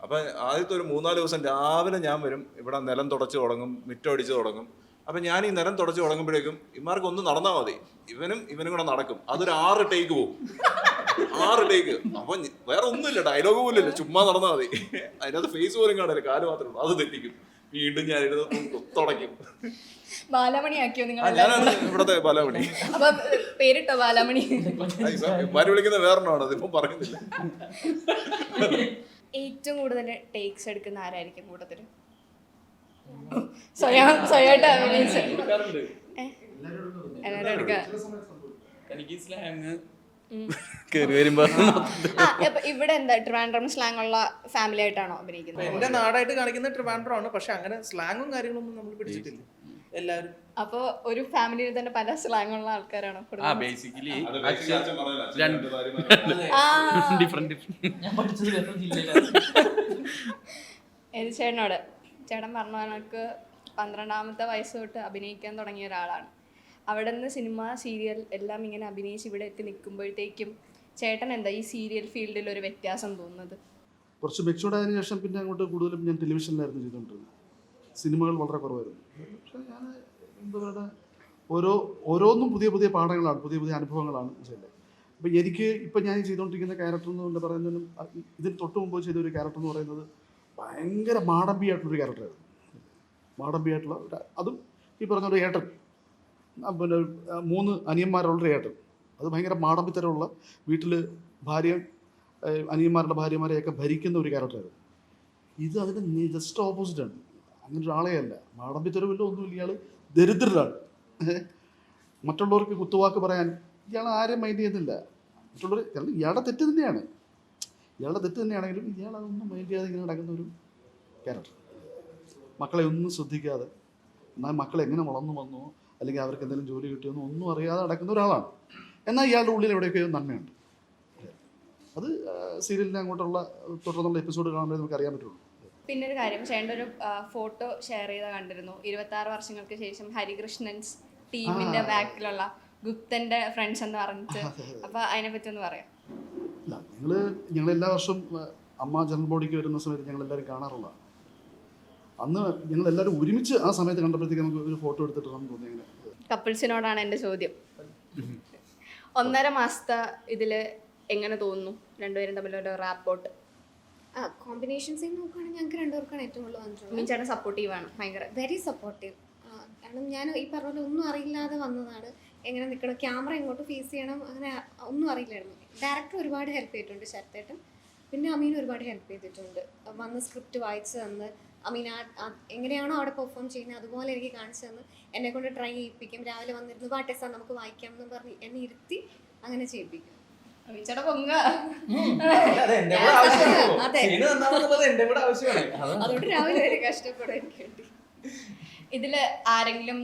അപ്പം ആദ്യത്തെ ഒരു 3-4 ദിവസം രാവിലെ ഞാൻ വരും, ഇവിടെ നിലം തുടച്ച് തുടങ്ങും, മിറ്റം അടിച്ച് തുടങ്ങും. അപ്പം ഞാൻ ഈ നിലം തുടച്ച് തുടങ്ങുമ്പോഴേക്കും ഇമാർക്ക് ഒന്ന് നടന്നാൽ മതി, ഇവനും കൂടെ നടക്കും. അതൊരു 6 ടേക്ക് പോകും. 6 ടേക്ക്. അപ്പം വേറെ ഒന്നുമില്ല, ഡയലോഗ് പോലും ഇല്ല, ചുമ്മാ നടന്നാൽ മതി. അതിനകത്ത് ഫേസ് പോലും കാണില്ല, കാല് മാത്രമേ ഉള്ളൂ. അത് തെറ്റിക്കും. വീണ്ടും ഞാൻ തുടയ്ക്കും. ബാലമണിയാക്കിയോ നിങ്ങൾ? ഞാനാണ് ഇവിടുത്തെ ബാലമണി. അപ്പൊ പേരിട്ടോ ബാലമണി? ഇവന്മാര് വിളിക്കുന്ന വേറൊന്നാണ്, അതിപ്പം പറയുന്നില്ല. ഏറ്റവും കൂടുതൽ ടേക്സ് എടുക്കുന്ന ആരായിരിക്കും കൂട്ടത്തില്? സ്വയമായിട്ട് അഭിനയിച്ച് എല്ലാവരും എടുക്കുക. എനിക്ക് സ്ലാങ് കയറി വരുമ്പോ ഇവിടെ എന്താ ട്രിവാൻഡ്രം സ്ലാങ് ഉള്ള ഫാമിലി ആയിട്ടാണോ അഭിനയിക്കുന്നത്? എന്റെ നാടായിട്ട് കാണിക്കുന്ന ട്രിവാൻഡ്രമാണ്, പക്ഷെ അങ്ങനെ സ്ലാങ്ങും കാര്യങ്ങളൊന്നും നമ്മൾ പിടിച്ചിട്ടില്ല എല്ലാവരും. അപ്പൊ ഒരു ഫാമിലിയിൽ തന്നെ പല സ്ലാങ് ഉള്ള ആൾക്കാരാണോ? ബേസിക്കലി ഡിഫറെന്റ് ഞാൻ പഠിച്ചത് വേറെ ജില്ലയിലാണ്. ചേട്ടനോട് ചേട്ടൻ പറഞ്ഞ കണക്ക് 12ാമത്തെ വയസ്സ് തൊട്ട് അഭിനയിക്കാൻ തുടങ്ങിയ ഒരാളാണ്. അവിടെ നിന്ന് സിനിമ, സീരിയൽ എല്ലാം ഇങ്ങനെ അഭിനയിച്ച് ഇവിടെ എത്തി നിൽക്കുമ്പോഴത്തേക്കും ചേട്ടൻ എന്താ ഈ സീരിയൽ ഫീൽഡിൽ ഒരു വ്യത്യാസം തോന്നുന്നത്? കുറച്ച് മെച്ചൂർഡ് ആയതിനു ശേഷം പിന്നെ അങ്ങോട്ട് കൂടുതലും ഞാൻ ടെലിവിഷനിലായിരുന്നു ചെയ്തുകൊണ്ടിരുന്നത്. സിനിമകൾ വളരെ കുറവായിരുന്നു. പക്ഷേ ഞാൻ എന്താ പറയുക, ഓരോന്നും പുതിയ പുതിയ പാഠങ്ങളാണ്, പുതിയ പുതിയ അനുഭവങ്ങളാണ് ചെയ്യുന്നത്. അപ്പോൾ എനിക്ക് ഇപ്പം ഞാൻ ചെയ്തുകൊണ്ടിരിക്കുന്ന ക്യാരക്ടർ എന്ന് പറയുന്നതിനും ഇതിന് തൊട്ട് മുമ്പ് ചെയ്തൊരു ക്യാരക്ടർ എന്ന് പറയുന്നത് ഭയങ്കര മാടമ്പിയായിട്ടുള്ളൊരു ക്യാരക്ടറായിരുന്നു. മാടമ്പിയായിട്ടുള്ള അതും ഈ പറഞ്ഞ ഒരു ഏട്ടൻ, പിന്നെ 3 അനിയന്മാരുള്ളൊരു ഏട്ടൻ. അത് ഭയങ്കര മാടമ്പിത്തരമുള്ള, വീട്ടിൽ അനിയന്മാരുടെ ഭാര്യമാരെയൊക്കെ ഭരിക്കുന്ന ഒരു ക്യാരക്ടറായിരുന്നു. ഇത് അതിന് ജസ്റ്റ് ഓപ്പോസിറ്റാണ്. അങ്ങനെ ഒരാളെ അല്ല, മാടമ്പിത്തരമില്ല, ഒന്നുമില്ല. ഇയാൾ ദരിദ്രരാണ്. മറ്റുള്ളവർക്ക് കുത്തുവാക്ക് പറയാൻ ഇയാൾ ആരെയും മൈൻഡ് ചെയ്യുന്നില്ല. മറ്റുള്ളവർ ഇയാളുടെ തെറ്റ് തന്നെയാണെങ്കിലും ഇയാൾ അതൊന്നും മൈൻഡ് ചെയ്യാതെ ഇങ്ങനെ നടക്കുന്ന ഒരു ക്യാരക്ടർ. മക്കളെ ഒന്നും ശ്രദ്ധിക്കാതെ, എന്നാൽ മക്കളെ എങ്ങനെ വളർന്നു വന്നോ അല്ലെങ്കിൽ അവർക്ക് എന്തെങ്കിലും ജോലി കിട്ടിയെന്നോ ഒന്നും അറിയാതെ നടക്കുന്ന ഒരാളാണ്. എന്നാൽ ഇയാളുടെ ഉള്ളിൽ എവിടെയൊക്കെയോ നന്മയുണ്ട്. അത് സീരിയലിനെ അങ്ങോട്ടുള്ള തുടർന്നുള്ള എപ്പിസോഡ് കാണുമ്പോൾ നമുക്ക് അറിയാൻ പറ്റുള്ളൂ. പിന്നെ ഒരു കാര്യം, ചേട്ടൻ്റെ ഒരു ഫോട്ടോ ഷെയർ ചെയ്ത് കണ്ടിരുന്നു. 26 വർഷങ്ങൾക്ക് ശേഷം ഹരികൃഷ്ണൻസ് ടീമിന്റെ ബാക്കിലുള്ള ഗുപ്തന്റെ ഫ്രണ്ട്സ് എന്ന് പറഞ്ഞിട്ട്. അപ്പൊ അതിനെ പറ്റി ഒന്ന് പറയാം. ഞങ്ങൾ എല്ലാ വർഷവും അമ്മ ജനറൽ ബോഡിക്ക് വരുന്ന സമയത്ത് ഞങ്ങളെല്ലാവരും കാണാറുള്ളതാണ്. അന്ന് ഞങ്ങളെല്ലാവരും ഒരുമിച്ച് ആ സമയത്ത് കണ്ടപ്പോഴത്തേക്ക് നമുക്ക് ഒരു ഫോട്ടോ എടുത്തിട്ട് നമുക്ക് തോന്നി. അങ്ങനെ കപ്പിൾസിനോടാണ് എൻ്റെ ചോദ്യം. 1.5 മാസത്തെ ഇതിൽ എങ്ങനെ തോന്നുന്നു രണ്ടുപേരും തമ്മിലൊരു റാപ്പോർട്ട്? കോമ്പിനേഷൻ സീൻ നോക്കുകയാണെങ്കിൽ ഞങ്ങൾക്ക് രണ്ടുപേർക്കാണ് ഏറ്റവും കൂടുതൽ വന്നിട്ടുള്ളത്. ചേട്ടൻ സപ്പോർട്ടീവാണ്, ഭയങ്കര വെരി സപ്പോർട്ടീവ്. കാരണം ഞാൻ ഈ പറഞ്ഞ പോലെ ഒന്നും അറിയില്ലാതെ വന്നതാണ്. എങ്ങനെ നിൽക്കണം, ക്യാമറ എങ്ങോട്ട് ഫേസ് ചെയ്യണം, അങ്ങനെ ഒന്നും അറിയില്ലായിരുന്നു. ഡയറക്ടർ ഒരുപാട് ഹെൽപ്പ് ചെയ്തിട്ടുണ്ട്, ശരത്തേട്ടൻ. പിന്നെ അമീൻ ഒരുപാട് ഹെൽപ്പ് ചെയ്തിട്ടുണ്ട്. വന്ന് സ്ക്രിപ്റ്റ് വായിച്ച് തന്ന്, അമീൻ എങ്ങനെയാണോ അവിടെ പെർഫോം ചെയ്യുന്നത് അതുപോലെ എനിക്ക് കാണിച്ചു തന്ന് എന്നെ കൊണ്ട് ട്രൈ ചെയ്യിപ്പിക്കും. രാവിലെ വന്നിരുന്ന് പാട്ടേസാ നമുക്ക് വായിക്കാം എന്ന് പറഞ്ഞ് എന്നെ ഇരുത്തി അങ്ങനെ ചെയ്യിപ്പിക്കും. അതുകൊണ്ട് രാവിലെ വരെ കഷ്ടപ്പെടും എനിക്ക് വേണ്ടി. ഇതില് ആരെങ്കിലും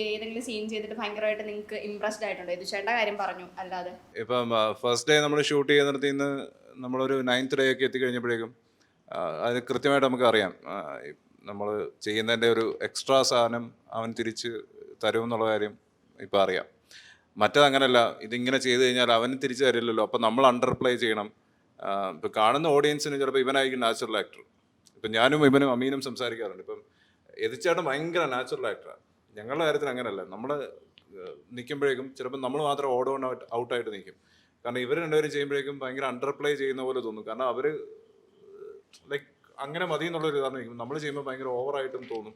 ഏതെങ്കിലും സീൻ ചെയ്തിട്ട് ഭയങ്കരമായിട്ട് നിങ്ങൾക്ക് ഇംപ്രസ്ഡ് ആയിട്ടുണ്ടോ? ഇത് ചേട്ടൻ്റെ കാര്യം പറഞ്ഞു അല്ലാതെ. ഇപ്പം ഫസ്റ്റ് ഡേ നമ്മൾ ഷൂട്ട് ചെയ്യുന്നിടത്ത് നിന്ന് നമ്മളൊരു 9th ഡേ ഒക്കെ എത്തിക്കഴിഞ്ഞപ്പോഴേക്കും അത് കൃത്യമായിട്ട് നമുക്ക് അറിയാം, നമ്മൾ ചെയ്യുന്നതിൻ്റെ ഒരു എക്സ്ട്രാ സാധനം അവൻ തിരിച്ച് തരുമെന്നുള്ള കാര്യം ഇപ്പം അറിയാം. മറ്റത് അങ്ങനെയല്ല, ഇതിങ്ങനെ ചെയ്ത് കഴിഞ്ഞാൽ അവന് തിരിച്ചു തരില്ലല്ലോ, അപ്പം നമ്മൾ അണ്ടർ പ്ലേ ചെയ്യണം. ഇപ്പം കാണുന്ന ഓഡിയൻസിന് ചിലപ്പോൾ ഇവനായിരിക്കും നാച്ചുറൽ ആക്ടർ. ഇപ്പം ഞാനും ഇവനും അമീനും സംസാരിക്കാറുണ്ട്. ഇപ്പം എതിച്ചേട്ടൻ ഭയങ്കര നാച്ചുറൽ ആക്ടറാണ്. ഞങ്ങളുടെ കാര്യത്തിൽ അങ്ങനെയല്ല, നമ്മൾ നിൽക്കുമ്പോഴേക്കും ചിലപ്പോൾ നമ്മൾ മാത്രം ഔട്ടായിട്ട് നിൽക്കും. കാരണം ഇവർ രണ്ടുപേരും ചെയ്യുമ്പോഴേക്കും ഭയങ്കര അണ്ടർ പ്ലേ ചെയ്യുന്ന പോലെ തോന്നും. കാരണം അവർ ലൈക്ക് അങ്ങനെ മതി എന്നുള്ളൊരു ഇതാണ് നിൽക്കും. നമ്മൾ ചെയ്യുമ്പോൾ ഭയങ്കര ഓവറായിട്ടും തോന്നും.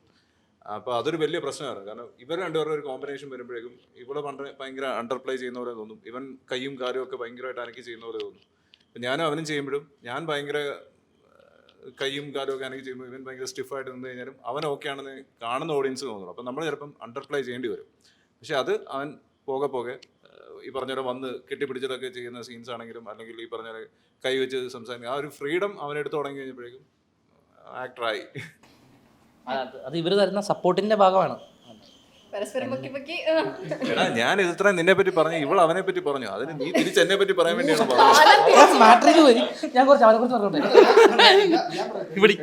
അപ്പോൾ അതൊരു വലിയ പ്രശ്നമാണ്. കാരണം ഇവർ രണ്ടുപേരുടെ ഒരു കോമ്പിനേഷൻ വരുമ്പോഴേക്കും ഇവിടെ ഭയങ്കര അണ്ടർ പ്ലേ ചെയ്യുന്ന പോലെ തോന്നും. ഇവൻ കൈയും കാലും ഒക്കെ ഭയങ്കരമായിട്ട് അനക്കി ചെയ്യുന്ന പോലെ തോന്നും. അപ്പം ഞാനും അവനും ചെയ്യുമ്പോഴും ഞാൻ ഭയങ്കര കൈയും കാലും ഒക്കെ അനക്കി ചെയ്യുമ്പോൾ ഇവൻ ഭയങ്കര സ്റ്റിഫായിട്ട് നിന്ന് കഴിഞ്ഞാലും അവൻ ഓക്കെ ആണെന്ന് കാണുന്ന ഓഡിയൻസ് തോന്നുന്നു. അപ്പം നമ്മൾ ചിലപ്പം അണ്ടർ പ്ലേ ചെയ്യേണ്ടി വരും. പക്ഷെ അത് അവൻ പോകെ ഈ പറഞ്ഞ പോലെ വന്ന് കെട്ടിപ്പിടിച്ചിട്ടൊക്കെ ചെയ്യുന്ന സീൻസ് ആണെങ്കിലും അല്ലെങ്കിൽ ഈ പറഞ്ഞ കൈ വെച്ച് സംസാരിക്കുക, ആ ഒരു ഫ്രീഡം അവനെടുത്ത് തുടങ്ങി കഴിഞ്ഞപ്പോഴേക്കും ആക്ടറായി. അത് ഇവർ തരുന്ന സപ്പോർട്ടിന്റെ ഭാഗമാണ്. പരസ്പരം പൊക്കി പൊക്കി എടാ ഞാൻ ഇത്ര നിന്നെ പറ്റി പറഞ്ഞു, ഇവൾ അവനെ പറ്റി പറഞ്ഞു, അതിന് നീ തിരിച്ച് എന്നെ പറ്റി പറയാൻ വേണ്ടിയാണ് പറഞ്ഞത്. മാട്രിക്ക് പോയി ഞാൻ കുറച്ച് അവനെ കുറിച്ച് പറഞ്ഞോട്ടെ. ഇവിടെ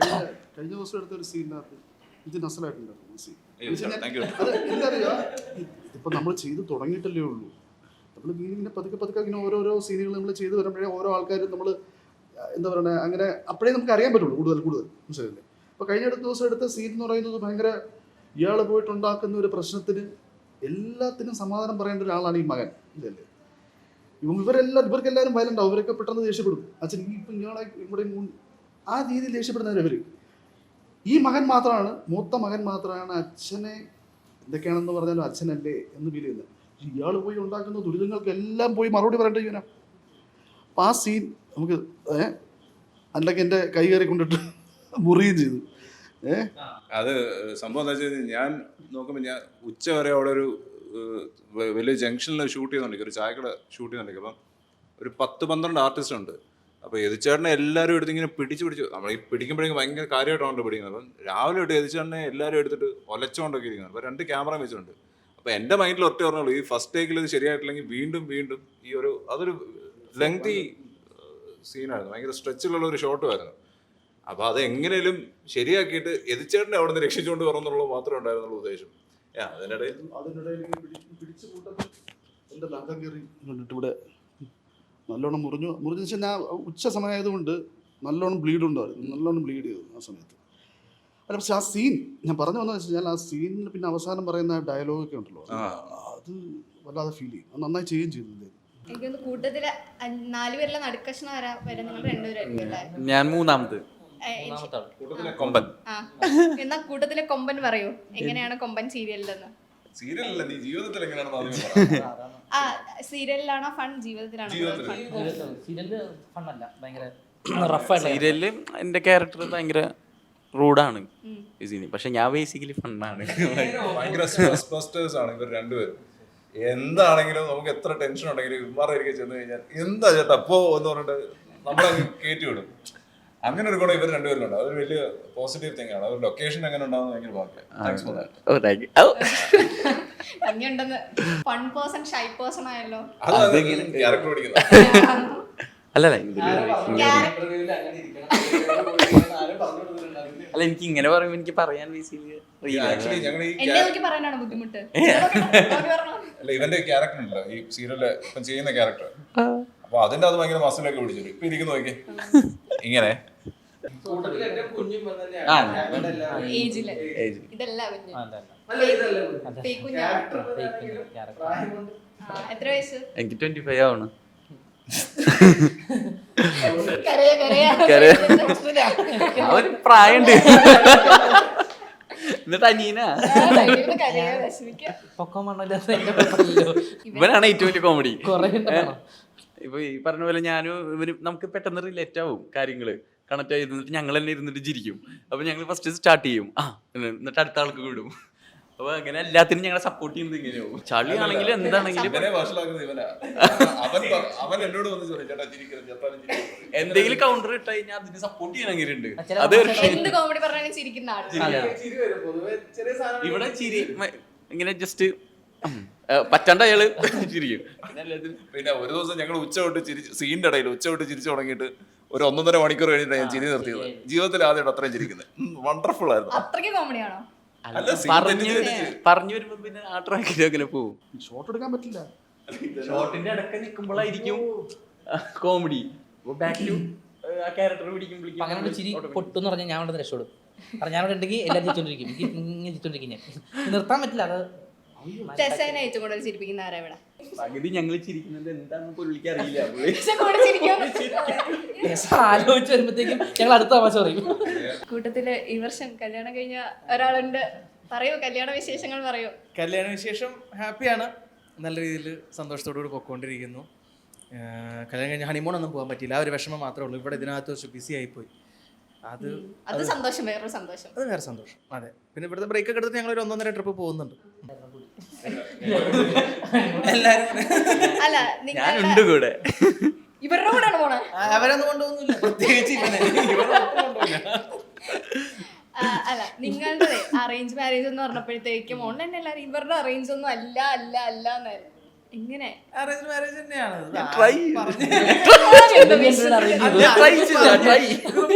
കഴിഞ്ഞ ദിവസം എടുത്ത ഒരു സീനിനകത്ത് ഇത് നസലായിട്ടുണ്ടായിരുന്നു സീൻ. Thank you. അത് എന്താ അറിയുക, ഇതിപ്പോൾ നമ്മൾ ചെയ്ത് തുടങ്ങിയിട്ടല്ലേ ഉള്ളൂ. നമ്മൾ ഇങ്ങനെ പതുക്കെ പതുക്കെ ഇങ്ങനെ ഓരോരോ സീനുകൾ നമ്മൾ ചെയ്ത് വരുമ്പോഴേ ഓരോ ആൾക്കാരും നമ്മൾ എന്താ പറയുക അങ്ങനെ അപ്പോഴേ നമുക്ക് അറിയാൻ പറ്റുള്ളൂ കൂടുതൽ മനസ്സിലല്ലേ. അപ്പോൾ കഴിഞ്ഞ ദിവസം എടുത്ത സീൻ എന്ന് പറയുന്നത് ഭയങ്കര ഇയാൾ പോയിട്ടുണ്ടാക്കുന്ന ഒരു പ്രശ്നത്തിന് എല്ലാത്തിനും സമാധാനം പറയേണ്ട ഒരാളാണ് ഈ മകൻ, ഇല്ലല്ലേ. ഇവർക്കെല്ലാവരും വയലൻ്റ് ആവും, ഇവരൊക്കെ പെട്ടെന്ന് ദേഷ്യപ്പെടും. അച്ഛൻ ഇപ്പം ഇയാളെ ഇവിടെ ആ രീതിയിൽ ദേഷ്യപ്പെടുന്നവർ ഈ മകൻ മാത്രമാണ്, മൂത്ത മകൻ മാത്രമാണ് അച്ഛനെ എന്തൊക്കെയാണെന്ന് പറഞ്ഞാലും അച്ഛനല്ലേ എന്ന് ഫീൽ ചെയ്യുന്നത്. ഇയാൾ പോയി ഉണ്ടാക്കുന്ന ദുരിതങ്ങൾക്കെല്ലാം പോയി മറുപടി പറയേണ്ട ഇവനാ. അപ്പം ആ സീൻ നമുക്ക് അല്ലെങ്കിൽ എൻ്റെ കൈ കയറി കൊണ്ടിട്ട് മുറിയും ചെയ്തു. അത് സംഭവം എന്താ വെച്ചാൽ ഞാൻ നോക്കുമ്പോൾ ഞാൻ ഉച്ച വരെ അവിടെ ഒരു വലിയ ജംഗ്ഷനിൽ ഷൂട്ട് ചെയ്യുന്നുണ്ടെങ്കിൽ, ഒരു ചായക്കട ഷൂട്ട് ചെയ്യുന്നുണ്ടെങ്കിൽ, അപ്പം ഒരു 10-12 ആർട്ടിസ്റ്റ് ഉണ്ട്. അപ്പോൾ എതിച്ചേട്ടനെ എല്ലാവരും എടുത്ത് ഇങ്ങനെ പിടിച്ചു നമ്മൾ ഈ പിടിക്കുമ്പോഴേക്കും ഭയങ്കര കാര്യമായിട്ടാണ് പിടിക്കുന്നത്. അപ്പം രാവിലെ തൊട്ട് എതിച്ചേട്ടനെ എല്ലാവരും എടുത്തിട്ട് ഒലച്ചുകൊണ്ടൊക്കെ ഇരിക്കുന്നത്. അപ്പോൾ 2 ക്യാമറ വെച്ചിട്ടുണ്ട്. അപ്പോൾ എൻ്റെ മൈൻഡിൽ ഒറ്റ പറഞ്ഞോളൂ, ഈ ഫസ്റ്റ് ടേക്കിൽ ഇത് ശരിയായിട്ടില്ലെങ്കിൽ വീണ്ടും ഈ ഒരു അതൊരു ലെങ്തി സീനായിരുന്നു, ഭയങ്കര സ്ട്രെച്ചിലുള്ള ഒരു ഷോട്ടുമായിരുന്നു. അപ്പോൾ അത് എങ്ങനെയും ശരിയാക്കിയിട്ട് എതിച്ചേട്ടനെ അവിടെ നിന്ന് രക്ഷിച്ചുകൊണ്ട് വരണമെന്നുള്ളത് മാത്രമേ ഉണ്ടായിരുന്നുള്ളൂ ഉദ്ദേശം. അതിനിടയിൽ പിടിച്ചു കൂട്ടത്തിൽ എൻ്റെ നഖം കയറി കണ്ടിട്ട് ഇവിടെ നല്ലോണം മുറിഞ്ഞു വെച്ചാൽ ഞാൻ ഉച്ച സമയമായതുകൊണ്ട് നല്ലോണം ബ്ലീഡ് ഉണ്ടായിരുന്നു, നല്ലോണം ബ്ലീഡ് ചെയ്തു ആ സമയത്ത്. അല്ല പക്ഷെ ആ സീൻ ഞാൻ പറഞ്ഞു വന്നതെന്ന് വെച്ച് കഴിഞ്ഞാൽ ആ സീനിൽ പിന്നെ അവസാനം പറയുന്ന ഡയലോഗൊക്കെ ഉണ്ടല്ലോ, അത് വല്ലാതെ ഫീൽ ചെയ്യും. അത് നന്നായി ചെയ്യുകയും ചെയ്തില്ലേ. എനിക്കൊന്ന് കൂട്ടത്തില് 4 പേരിലെ നടുക്കഷ്ണം വരെ നിങ്ങൾ 2 പേരായിരിക്കും അല്ലേ? ഞാൻ മൂന്നാമത്. കൊമ്പൻ. എന്നാ കൂട്ടത്തിലെ കൊമ്പൻ പറയൂ, എങ്ങനെയാണ് കൊമ്പൻ സീരിയലിലെന്ന്? സീരിയലല്ല, നീ ജീവിതത്തിൽ എങ്ങനെയാണെന്ന് ആദ്യം പറ. ആ സീരിയലിലാണോ ഫൺ, ജീവിതത്തിലാണോ ഫൺ? സീരിയലില് ഫണ്ണല്ല, ഭയങ്കര റഫായിട്ട്. സീരിയലില് എൻ്റെ ക്യാരക്ടർ ഭയങ്കര റൂഡാണ് ഈ സീനി, പക്ഷെ ഞാൻ ബേസിക്കലി ഫണ്ണാണ്. ഭയങ്കര സ്ട്രെസ് ബസ്റ്റേഴ്സ് ആണ് ഇവർ രണ്ടുപേരും. എന്താണെങ്കിലും നമുക്ക് എത്ര ടെൻഷൻ ഉണ്ടെങ്കിലും ഇവന്മാരൊക്കെ ചെന്ന് കഴിഞ്ഞാൽ എന്താ ചേട്ടാ അപ്പോ എന്ന് പറഞ്ഞിട്ട് നമ്മളങ്ങ് കയറ്റി വിടും. അങ്ങനെ ഒരു ഗുണം ഇവർ രണ്ടുപേരുണ്ട്. അതൊരു വലിയ പോസിറ്റീവ് തിങ് ആണ്. ഒരു ലൊക്കേഷൻ എങ്ങനെ ഉണ്ടാവുന്ന ഭയങ്കര കഞ്ഞുണ്ടെന്ന് ഫൺ പേഴ്സൺ ഷൈ പേഴ്സൺ ആയല്ലോ. ക്യാരക്ടർ പഠിക്കുന്നത്. അല്ലല്ല അല്ല എനിക്ക് ഇങ്ങനെ പറയുമ്പോൾ എനിക്ക് പറയാൻ ആക്ച്വലി ഞങ്ങൾ ഈ എന്നെ നോക്കി പറയാനാണ് ബുദ്ധിമുട്ട്. അല്ല ഇവന്റെ ക്യാരക്ടർ ഉണ്ടല്ലോ ഈ സീരിയലില് ഇപ്പം ചെയ്യുന്ന ക്യാരക്ടർ, അപ്പൊ അതിന്റെ അത് ഭയങ്കര മസിലൊക്കെ പിടിച്ചു. ഇപ്പൊ ഇരിക്കുന്നു നോക്കി ഇങ്ങനെ ഏജില് ഇതല്ല കുഞ്ഞ്. എത്ര വയസ്സ്? എനിക്ക് 25 ആവണം. ഒരു പ്രായണ്ട്. എന്നിട്ട് അനീന ഇവനാണ് ഏറ്റവും വലിയ കോമഡി. ഇപ്പൊ ഈ പറഞ്ഞ പോലെ ഞാനും ഇവര് നമുക്ക് പെട്ടെന്ന് റിലേറ്റ് ആവും കാര്യങ്ങള്, കണക്ട് ആയി ഇരുന്നിട്ട് ഞങ്ങൾ തന്നെ ഇരുന്നിട്ട് ചിരിക്കും. അപ്പൊ ഞങ്ങൾ ഫസ്റ്റ് സ്റ്റാർട്ട് ചെയ്യും, എന്നിട്ട് അടുത്ത ആൾക്ക് വിടും. അപ്പൊ അങ്ങനെ എല്ലാത്തിനും ഞങ്ങളെ സപ്പോർട്ട് ചെയ്യുന്നത് ഇങ്ങനെയാവും. ചളിയാണെങ്കിലും എന്താണെങ്കിലും എന്തെങ്കിലും കൗണ്ടർ ഇട്ട് കഴിഞ്ഞാൽ അതിന് സപ്പോർട്ട് ചെയ്യാൻ അങ്ങനെ ഉണ്ട്. അത് ഇവിടെ ചിരി ഇങ്ങനെ ജസ്റ്റ് പറ്റാണ്ട് അയാള് ചിരിക്കും. പിന്നെ ഒരു ദിവസം ഞങ്ങൾ ഉച്ച തൊട്ട് സീനിന്റെ ഇടയിൽ ഉച്ച തൊട്ട് ചിരിച്ചു തുടങ്ങിയിട്ട് ഒരു 1.5 മണിക്കൂർ കഴിഞ്ഞിട്ട് ഞാൻ ചിരി നിർത്തിയത്. ജീവിതത്തിൽ ആദ്യമായിട്ട് അത്രയും ചിരിക്കുന്നത്. വണ്ടർഫുൾ ആയിരുന്നു. പറഞ്ഞു വരുമ്പോ പിന്നെ ആ ട്രാക്കിൽ അങ്ങനെ പോവും. ഷോട്ട് എടുക്കാൻ പറ്റില്ല. ഷോട്ടിന്റെ ഇടയ്ക്ക് നിൽക്കുമ്പോഴായിരിക്കും കോമഡി. ബാക്ക് ടു ആ ക്യാരക്ടർ പിടിക്കുമ്പോഴേക്കും അങ്ങനെ ചിരി പൊട്ടെന്ന് പറഞ്ഞാൽ ഞാൻ അവിടെ രക്ഷപ്പെടും. കാരണം ഞാൻ അവിടെ ഉണ്ടെങ്കിൽ എല്ലാം ചിരിച്ചോണ്ടിരിക്കും. ഇങ്ങനെ ചിരിച്ചോണ്ടിരിക്കും. ഞാൻ നിർത്താൻ പറ്റില്ല. അത് പകുതി ഞങ്ങൾ ചിരിക്കുന്നത് എന്താണെന്ന് പുള്ളിക്ക് അറിയില്ല. ആലോചിച്ച് വരുമ്പോഴത്തേക്കും ഞങ്ങൾ അടുത്ത തമാശ പറയും. കൂട്ടത്തില് ഈ വർഷം കല്യാണം കഴിഞ്ഞ ഒരാളുണ്ട്. പറയൂ, കല്യാണ വിശേഷങ്ങൾ പറയൂ. കല്യാണ വിശേഷം ഹാപ്പിയാണ്, നല്ല രീതിയിൽ സന്തോഷത്തോടുകൂടി പൊക്കോണ്ടിരിക്കുന്നു. കല്യാണം കഴിഞ്ഞ ഹണിമൂൺ ഒന്നും പോകാൻ പറ്റിയില്ല. ആ ഒരു വിഷമം മാത്രമേ ഉള്ളൂ. ഇവിടെ ഇതിനകത്ത് ബിസി ആയിപ്പോയി. അത് സന്തോഷം, വേറൊരു സന്തോഷം. അത് വേറെ സന്തോഷം. അതെ. പിന്നെ ഇവിടുത്തെ ബ്രേക്ക് ഒക്കെ എടുത്ത് ഞങ്ങൾ ഒരു 1.5 ട്രിപ്പ് പോകുന്നുണ്ട്. അല്ല ഞാനുണ്ട് കൂടെ. ഇവരുടെ കൂടെയാണ് പോണേ. അവരൊന്നും കൊണ്ടുപോകുന്നില്ല, പ്രത്യേകിച്ച് അല്ല നിങ്ങളുടെ അറേഞ്ച് അറേഞ്ച് മാരേജ് എന്ന് പറഞ്ഞപ്പോഴത്തേക്കും ഓൺലൈൻ എല്ലാവരും ഇവരുടെ അറേഞ്ച് ഒന്നും അല്ല അല്ല അല്ല എന്നായിരുന്നു. എങ്ങനെ അറേഞ്ച് മാരേജ് തന്നെയാണ്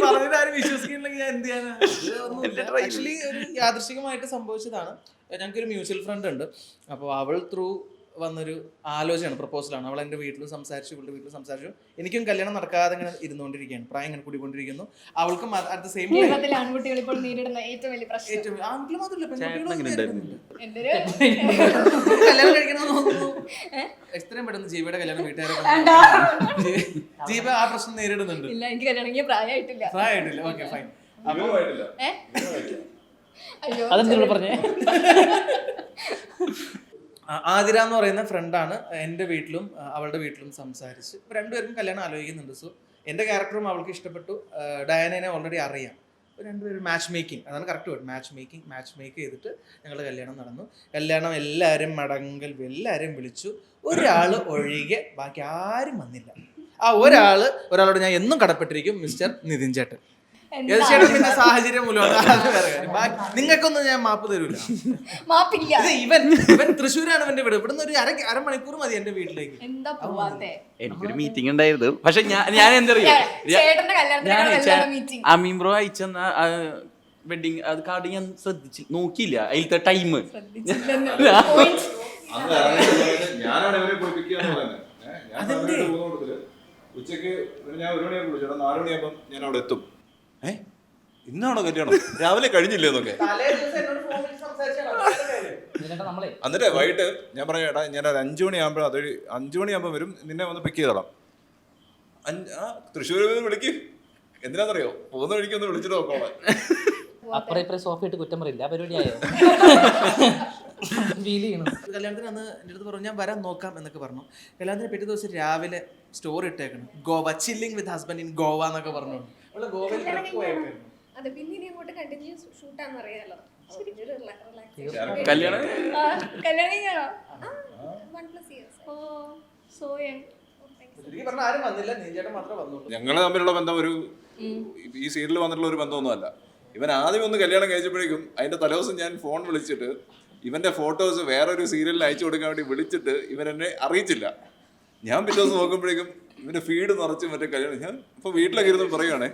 പറഞ്ഞിട്ട് ആരും വിശ്വസിക്കുന്നില്ലെങ്കിൽ ഞാൻ എന്ത് ചെയ്യാനാ? ആക്ച്വലി ഒരു യാദൃശികമായിട്ട് സംഭവിച്ചതാണ്. ഞങ്ങൾക്കൊരു മ്യൂച്വൽ ഫ്രണ്ട് ഉണ്ട്. അപ്പോൾ അവൾ ത്രൂ വന്നൊരു ആലോചനയാണ്, പ്രപ്പോസലാണ്. അവൾ എൻ്റെ വീട്ടിലും സംസാരിച്ചു, ഇവളുടെ വീട്ടിലും സംസാരിച്ചു. എനിക്കും കല്യാണം നടക്കാതെ ഇങ്ങനെ ഇരുന്നുകൊണ്ടിരിക്കുകയാണ്, പ്രായം ഇങ്ങനെ കൂടിക്കൊണ്ടിരിക്കുന്നു. അവൾക്കും അറ്റ് ദ സെയിം കേരളത്തിൽ ആൺകുട്ടികൾ ഇപ്പോൾ നേരിടുന്ന ഏറ്റവും വലിയ പ്രശ്നം. ഏറ്റവും ആൺകുട്ടികൾ മാത്രമല്ല പെൺകുട്ടികളും എൻ്റെ ഒരു കല്യാണം കഴിക്കണമെന്ന് തോന്നുന്നു. എത്രയും പെട്ടെന്ന് ജീവയുടെ കല്യാണം വീട്ടുകാരെ ജീവ ആ പ്രശ്നം നേരിടുന്നുണ്ട്. ഇല്ല, എനിക്ക് കല്യാണം കഴിക്കാൻ പ്രായമായിട്ടില്ല. പ്രായമായിട്ടില്ല, ഓക്കെ ഫൈൻ. അയ്യോ അതെന്താ പറഞ്ഞേ? ആതിര എന്ന് പറയുന്ന ഫ്രണ്ടാണ് എൻ്റെ വീട്ടിലും അവളുടെ വീട്ടിലും സംസാരിച്ച് ഇപ്പോൾ രണ്ടുപേരും കല്യാണം ആലോചിക്കുന്നുണ്ട്. സോ എൻ്റെ ക്യാരക്ടറും അവൾക്ക് ഇഷ്ടപ്പെട്ടു. ഡയാനയെ ഓൾറെഡി അറിയാം. അപ്പോൾ രണ്ടുപേരും മാച്ച് മേക്കിംഗ്, അതാണ് കറക്റ്റ് വേർഡ്, മാച്ച് മേക്ക് ചെയ്തിട്ട് ഞങ്ങളുടെ കല്യാണം നടന്നു. കല്യാണം എല്ലാവരും മടങ്കൽ എല്ലാവരും വിളിച്ചു. ഒരാൾ ഒഴികെ ബാക്കി ആരും വന്നില്ല. ആ ഒരാളോട് ഞാൻ എന്നും കടപ്പെട്ടിരിക്കും, മിസ്റ്റർ നിതിൻ ചേട്ടൻ. തീർച്ചയായിട്ടും പിന്നെ സാഹചര്യം മൂലമാണ്, അത് വേറെ കാര്യം. നിങ്ങൾക്കൊന്നും ഞാൻ മാപ്പ് തരൂല. മാപ്പില്ല. ഇവൻ തൃശ്ശൂരാണ് ഇവന്റെ വീട്. ഇവിടുന്ന് ഒരു അരമണിക്കൂർ മതി എന്റെ വീട്ടിലേക്ക്. എന്താ പോവാത്തെ? എനിക്കൊരു മീറ്റിംഗ് ഉണ്ടായിരുന്നു. പക്ഷെ ഞാൻ എന്തറിയോ, ചേട്ടന്റെ കല്യാണത്തിന് മീറ്റിംഗ് അമീൻ ബ്രോ അയച്ചെന്ന വെഡിങ് അത് കാർഡ് ഞാൻ നോക്കിയില്ല, അതിലത്തെ ടൈം. ഞാനാണ് ഇവരെ പോയി പിക്ക് ചെയ്യാന്ന് പറയുന്നത്. ഉച്ചക്ക് ഞാൻ 1 മണിയാകുമ്പോൾ വിളിച്ചു, 4 മണിയാകുമ്പോൾ ഞാൻ അവിടെ എത്തും. ഇന്നാണോ കല്യാണം, രാവിലെ കഴിഞ്ഞില്ലേ എന്നൊക്കെ. എന്നിട്ട് വൈകിട്ട് ഞാൻ പറയാം, എടാ ഞാൻ ഒരു 5 മണിയാകുമ്പോൾ അതൊരു 5 മണിയാകുമ്പോൾ വരും, നിന്നെ വന്ന് പിക്ക് ചെയ്തോളാം. തൃശ്ശൂർ വിളിക്കും. എന്തിനാണെന്നറിയോ, പോകുന്ന വഴിക്കൊന്ന് വിളിച്ചിട്ട് നോക്കോളാം. അപ്പുറം ഇപ്പുറം സോഫ ഇട്ട് കുറ്റം പറയില്ല, പരിപാടിയായോ? കല്യാണത്തിന് അന്ന് എൻ്റെ അടുത്ത് പറഞ്ഞു ഞാൻ വരാൻ നോക്കാം എന്നൊക്കെ പറഞ്ഞു. കല്യാണത്തിന് പിറ്റേ ദിവസം രാവിലെ സ്റ്റോറി ഇട്ടേക്കണം, Goa chilling with husband in Goa എന്നൊക്കെ പറഞ്ഞു. അവള് ഗോവയിൽ അത് പിന്നെ ഇനി അങ്ങോട്ട് കണ്ടിന്യൂസ് ഷൂട്ടാന്ന് അറിയാലോ. കല്യാണം കഴിഞ്ഞാണോ? 1+ years. ഓ സോ യങ്. ശരിക്കും പറഞ്ഞാൽ ആരും വന്നില്ല, നീഞ്ചേട്ടൻ മാത്രമേ വന്നുള്ളൂ. ഞങ്ങൾ തമ്മിലുള്ള ബന്ധം ഒരു ഈ സീരിയലിൽ വന്നിട്ടുള്ള ഒരു ബന്ധമൊന്നുമല്ല. ഇവൻ ആദ്യം ഒന്ന് കല്യാണം കഴിച്ചപ്പോഴേക്കും അതിന്റെ തലേദിവസം ഞാൻ ഫോൺ വിളിച്ചിട്ട് ഇവന്റെ ഫോട്ടോസ് വേറൊരു സീരിയലിൽ അയച്ചു കൊടുക്കാൻ വേണ്ടി വിളിച്ചിട്ട് ഇവൻ എന്നെ അറിയിച്ചില്ല. ഞാൻ പിറ്റേ ദിവസം നോക്കുമ്പോഴേക്കും ഇവന്റെ ഫീഡ് നിറച്ച് മറ്റേ കല്യാണം. ഞാൻ ഇപ്പൊ വീട്ടിലൊക്കെ ഇരുന്ന് പറയുവാണേ,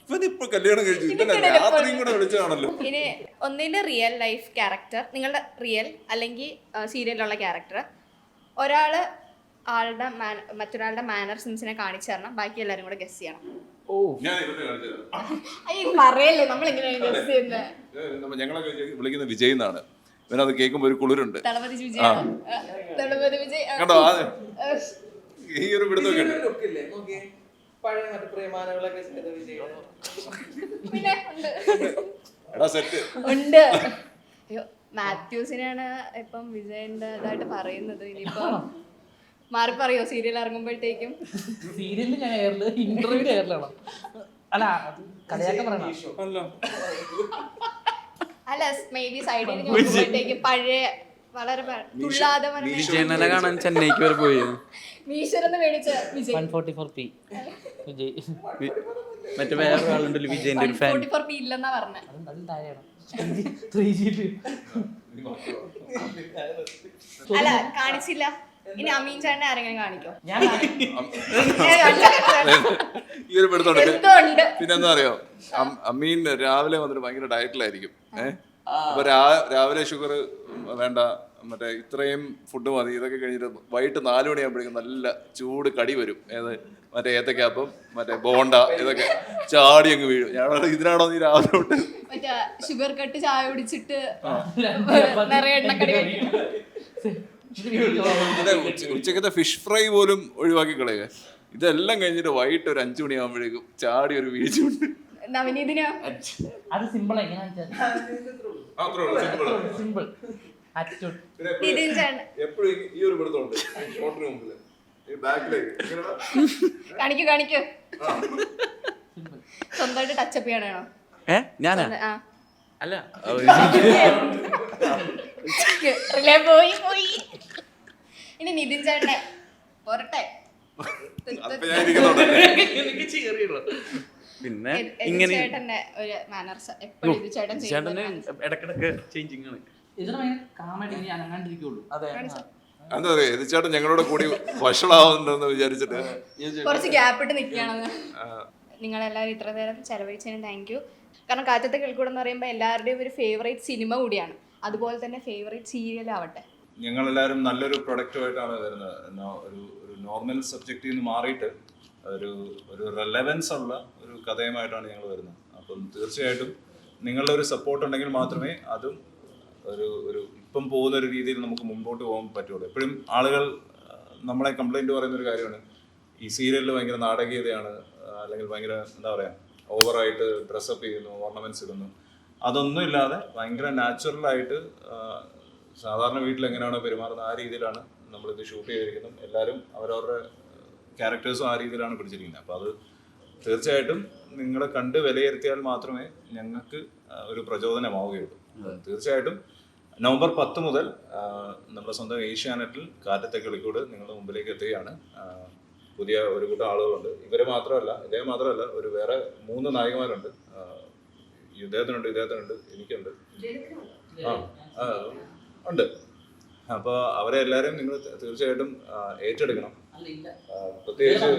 ഇവനിപ്പോ കല്യാണം കഴിച്ചു, ഇവനെ രാത്രിയും കൂടെ വിളിച്ചതാണല്ലോ. ഇനി ഒന്നിന്റെ റിയൽ ലൈഫ് ക്യാരക്ടർ, നിങ്ങളുടെ റിയൽ അല്ലെങ്കിൽ സീരിയലിലുള്ള ക്യാരക്ടർ, ഒരാള് മറ്റൊരാളുടെ മാനർ സെൻസിനെ കാണിച്ചു തരണം, ബാക്കി എല്ലാരും കൂടെ ഗസ് ചെയ്യണം. ഞാൻ ഇവന്റെ കാണിച്ചത് പറയല്ലേ നമ്മളെങ്ങനെയാണ് ഗസ് ചെയ്യുന്നത്? ഞങ്ങളൊക്കെ വിളിക്കുന്ന വിജയ് എന്നാണ്. ഇവനത് കേൾക്കുമ്പോ ഒരു കുളിരുണ്ട്. തളപതി വിജയ് കണ്ടോ, ഈ ഒരു പിടുത്തൊക്കെ ഉണ്ട്. പഴയ മറ്റു പ്രേമാനകളൊക്കെ പിന്നെ എടാ സെറ്റ് ഉണ്ട്. അയ്യോ, മാത്യൂസിനാണ് ഇപ്പം വിജയന്റെ ഇതായിട്ട് പറയുന്നത്. ഇനിയിപ്പോ മാറി പറയോ സീരിയൽ ഇറങ്ങുമ്പോഴത്തേക്കും? സീരിയലിൽ ഞാൻ കയറില്ല, ഇന്റർവ്യൂ കയറിലാണ്. അല്ല കളിയാക്കാൻ പറയണ അല്ല, മേ ബി സൈഡിൽ നോക്കുമ്പോഴത്തേക്കും പഴയ വളരെ തുള്ളാതെ വിജയനെ കാണാൻ ചെന്നൈക്ക് വരെ പോയി. മീശ്വരെന്ന് മേടിച്ച വിജയ് 144p വിജയ്. മറ്റേ വേറെ ആളുണ്ടല്ലോ വിജയന്റെ ഒരു ഫാൻ. 144p ഇല്ലെന്നാ പറഞ്ഞത്. അതിൽ താഴെയാണ് 3GB. അല്ല കാണിച്ചില്ല. ഇനി അമീൻ ചേട്ടനെ ആരെങ്കിലും കാണിക്കോ? ഞാൻ ഈ ഒരു പിടുത്തോണ്ട്. എന്തുണ്ട് പിന്നെ എന്താ അറിയോ, അമ്മീൻ രാവിലെ വന്നിട്ട് ഭയങ്കര ഡയറ്റിലായിരിക്കും. അപ്പൊ രാവിലെ ഷുഗർ വേണ്ട, മറ്റേ ഇത്രയും ഫുഡ് മതി, ഇതൊക്കെ കഴിഞ്ഞിട്ട് വൈകിട്ട് 4 മണിയാകുമ്പോഴേക്കും നല്ല ചൂട് കടി വരും. മറ്റേ ഏത്തക്കാപ്പം, മറ്റേ ബോണ്ട, ഇതൊക്കെ ചാടി അങ്ങ് വീഴും. ഞാൻ ഇതിനാണോ നീ രാവിലെ തൊട്ട് മറ്റേ ഷുഗർ കട്ട് ചായ കുടിച്ചിട്ട് നിറയെ എണ്ണക്കടി കഴിക്കും? ഉച്ചക്കത്തെ ഫിഷ് ഫ്രൈ പോലും ഒഴിവാക്കി കളയുക. ഇതെല്ലാം കഴിഞ്ഞിട്ട് വൈകിട്ട് ഒരു 5 മണിയാകുമ്പോഴേക്കും ചാടി ഒരു വീഴ്ചയുണ്ട്. നവനീതിനോ? അത് സിമ്പിൾ സിമ്പിൾ എപ്പോഴും ഈ ഒരു പിടുത്തമുണ്ട് ഷോട്ടിന് മുമ്പില് ബാക്കിലേക്ക് കാണിക്കൂ കാണിക്കൂ. സ്വന്തമായിട്ട് ടച്ചപ്പ് ചെയ്യണോ? ഞാനാ അല്ല പോയി പോയി. ഇനി നിതിൻ ചേട്ടനെ പോരട്ടെ. പിന്നെ എ- ഇങ്ങനെ ചേട്ടന്റെ ഒരു മാനർസ് എപ്പോഴും ഇത് ചേട്ടൻ ചെയ്യുന്ന ചേട്ടന് ഒരു manners. ഇടക്കിടക്ക് ചേഞ്ചിങ് ആണ്. ഇതിന് ഭയങ്കര കാമായിട്ട് ഇനി അനങ്ങാണ്ടിരിക്കുള്ളൂ. അതെ എന്താ പറയുക എതിച്ചേട്ടൻ ഞങ്ങളോട് കൂടി വഷളാവുന്നുണ്ടെന്ന് വിചാരിച്ചിട്ട് കുറച്ച് ഗ്യാപ്പ് ഇട്ട് നിൽക്കുകയാണെന്ന്. നിങ്ങളെല്ലാവരും ഇത്ര നേരം ചെലവഴിച്ചതിന് താങ്ക് യു. കാരണം കാറ്റത്തെ കിളിക്കൂടെ എന്ന് പറയുമ്പോൾ എല്ലാവരുടെയും ഒരു ഫേവറേറ്റ് സിനിമ കൂടിയാണ്, അതുപോലെ തന്നെ ഫേവറേറ്റ് സീരിയൽ ആവട്ടെ. ഞങ്ങളെല്ലാവരും നല്ലൊരു പ്രൊഡക്റ്റുമായിട്ടാണ് വരുന്നത്. ഒരു നോർമൽ സബ്ജക്റ്റിൽ നിന്ന് മാറിയിട്ട് ഒരു റെലവൻസ് ഉള്ള ഒരു കഥയുമായിട്ടാണ് ഞങ്ങൾ വരുന്നത്. അപ്പം തീർച്ചയായിട്ടും നിങ്ങളുടെ ഒരു സപ്പോർട്ട് ഉണ്ടെങ്കിൽ മാത്രമേ അതും ഒരു ഇപ്പം പോകുന്ന ഒരു രീതിയിൽ നമുക്ക് മുമ്പോട്ട് പോകാൻ പറ്റുള്ളൂ. എപ്പോഴും ആളുകൾ നമ്മളെ കംപ്ലൈൻറ്റ് പറയുന്നൊരു കാര്യമാണ് ഈ സീരിയലിൽ ഭയങ്കര നാടകീയതയാണ്, അല്ലെങ്കിൽ ഭയങ്കര എന്താ പറയുക ഓവറായിട്ട് ഡ്രസ്സപ്പ് ചെയ്യുന്നു, ഓർണമെൻറ്റ്സ് ഇടുന്നു. അതൊന്നും ഇല്ലാതെ ഭയങ്കര നാച്ചുറലായിട്ട് സാധാരണ വീട്ടിൽ എങ്ങനെയാണോ പെരുമാറുന്നത് ആ രീതിയിലാണ് നമ്മളിത് ഷൂട്ട് ചെയ്തിരിക്കുന്നത്. എല്ലാവരും അവരവരുടെ ക്യാരക്ടേഴ്സും ആ രീതിയിലാണ് പിടിച്ചിരിക്കുന്നത്. അപ്പോൾ അത് തീർച്ചയായിട്ടും നിങ്ങളെ കണ്ട് വിലയിരുത്തിയാൽ മാത്രമേ ഞങ്ങൾക്ക് ഒരു പ്രചോദനമാവുകയുള്ളൂ. തീർച്ചയായിട്ടും നവംബർ 10 മുതൽ നമ്മുടെ സ്വന്തം ഏഷ്യാനെറ്റിൽ കാറ്റത്തെ കിളിക്കൂട് നിങ്ങളുടെ മുമ്പിലേക്ക് എത്തുകയാണ്. പുതിയ ഒരു കൂട്ടം ആളുകളുണ്ട്. ഇദ്ദേഹം മാത്രമല്ല ഒരു വേറെ 3 നായികമാരുണ്ട്. ഇദ്ദേഹത്തിനുണ്ട് എനിക്കുണ്ട്, ഉണ്ട്. അപ്പോൾ അവരെ എല്ലാവരും നിങ്ങൾ തീർച്ചയായിട്ടും ഏറ്റെടുക്കണം. പ്രത്യേകിച്ച്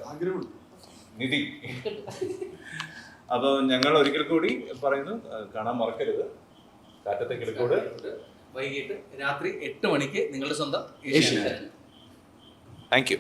നമ്മുടെ നിധി. അപ്പോൾ ഞങ്ങൾ ഒരിക്കൽ കൂടി പറയുന്നു, കാണാൻ മറക്കരുത് കാറ്റത്തെ കിളിക്കൂട്. വൈകിട്ട് രാത്രി 8 മണിക്ക് നിങ്ങളുടെ സ്വന്തം ഏഷ്യാനെറ്റ്. Thank you.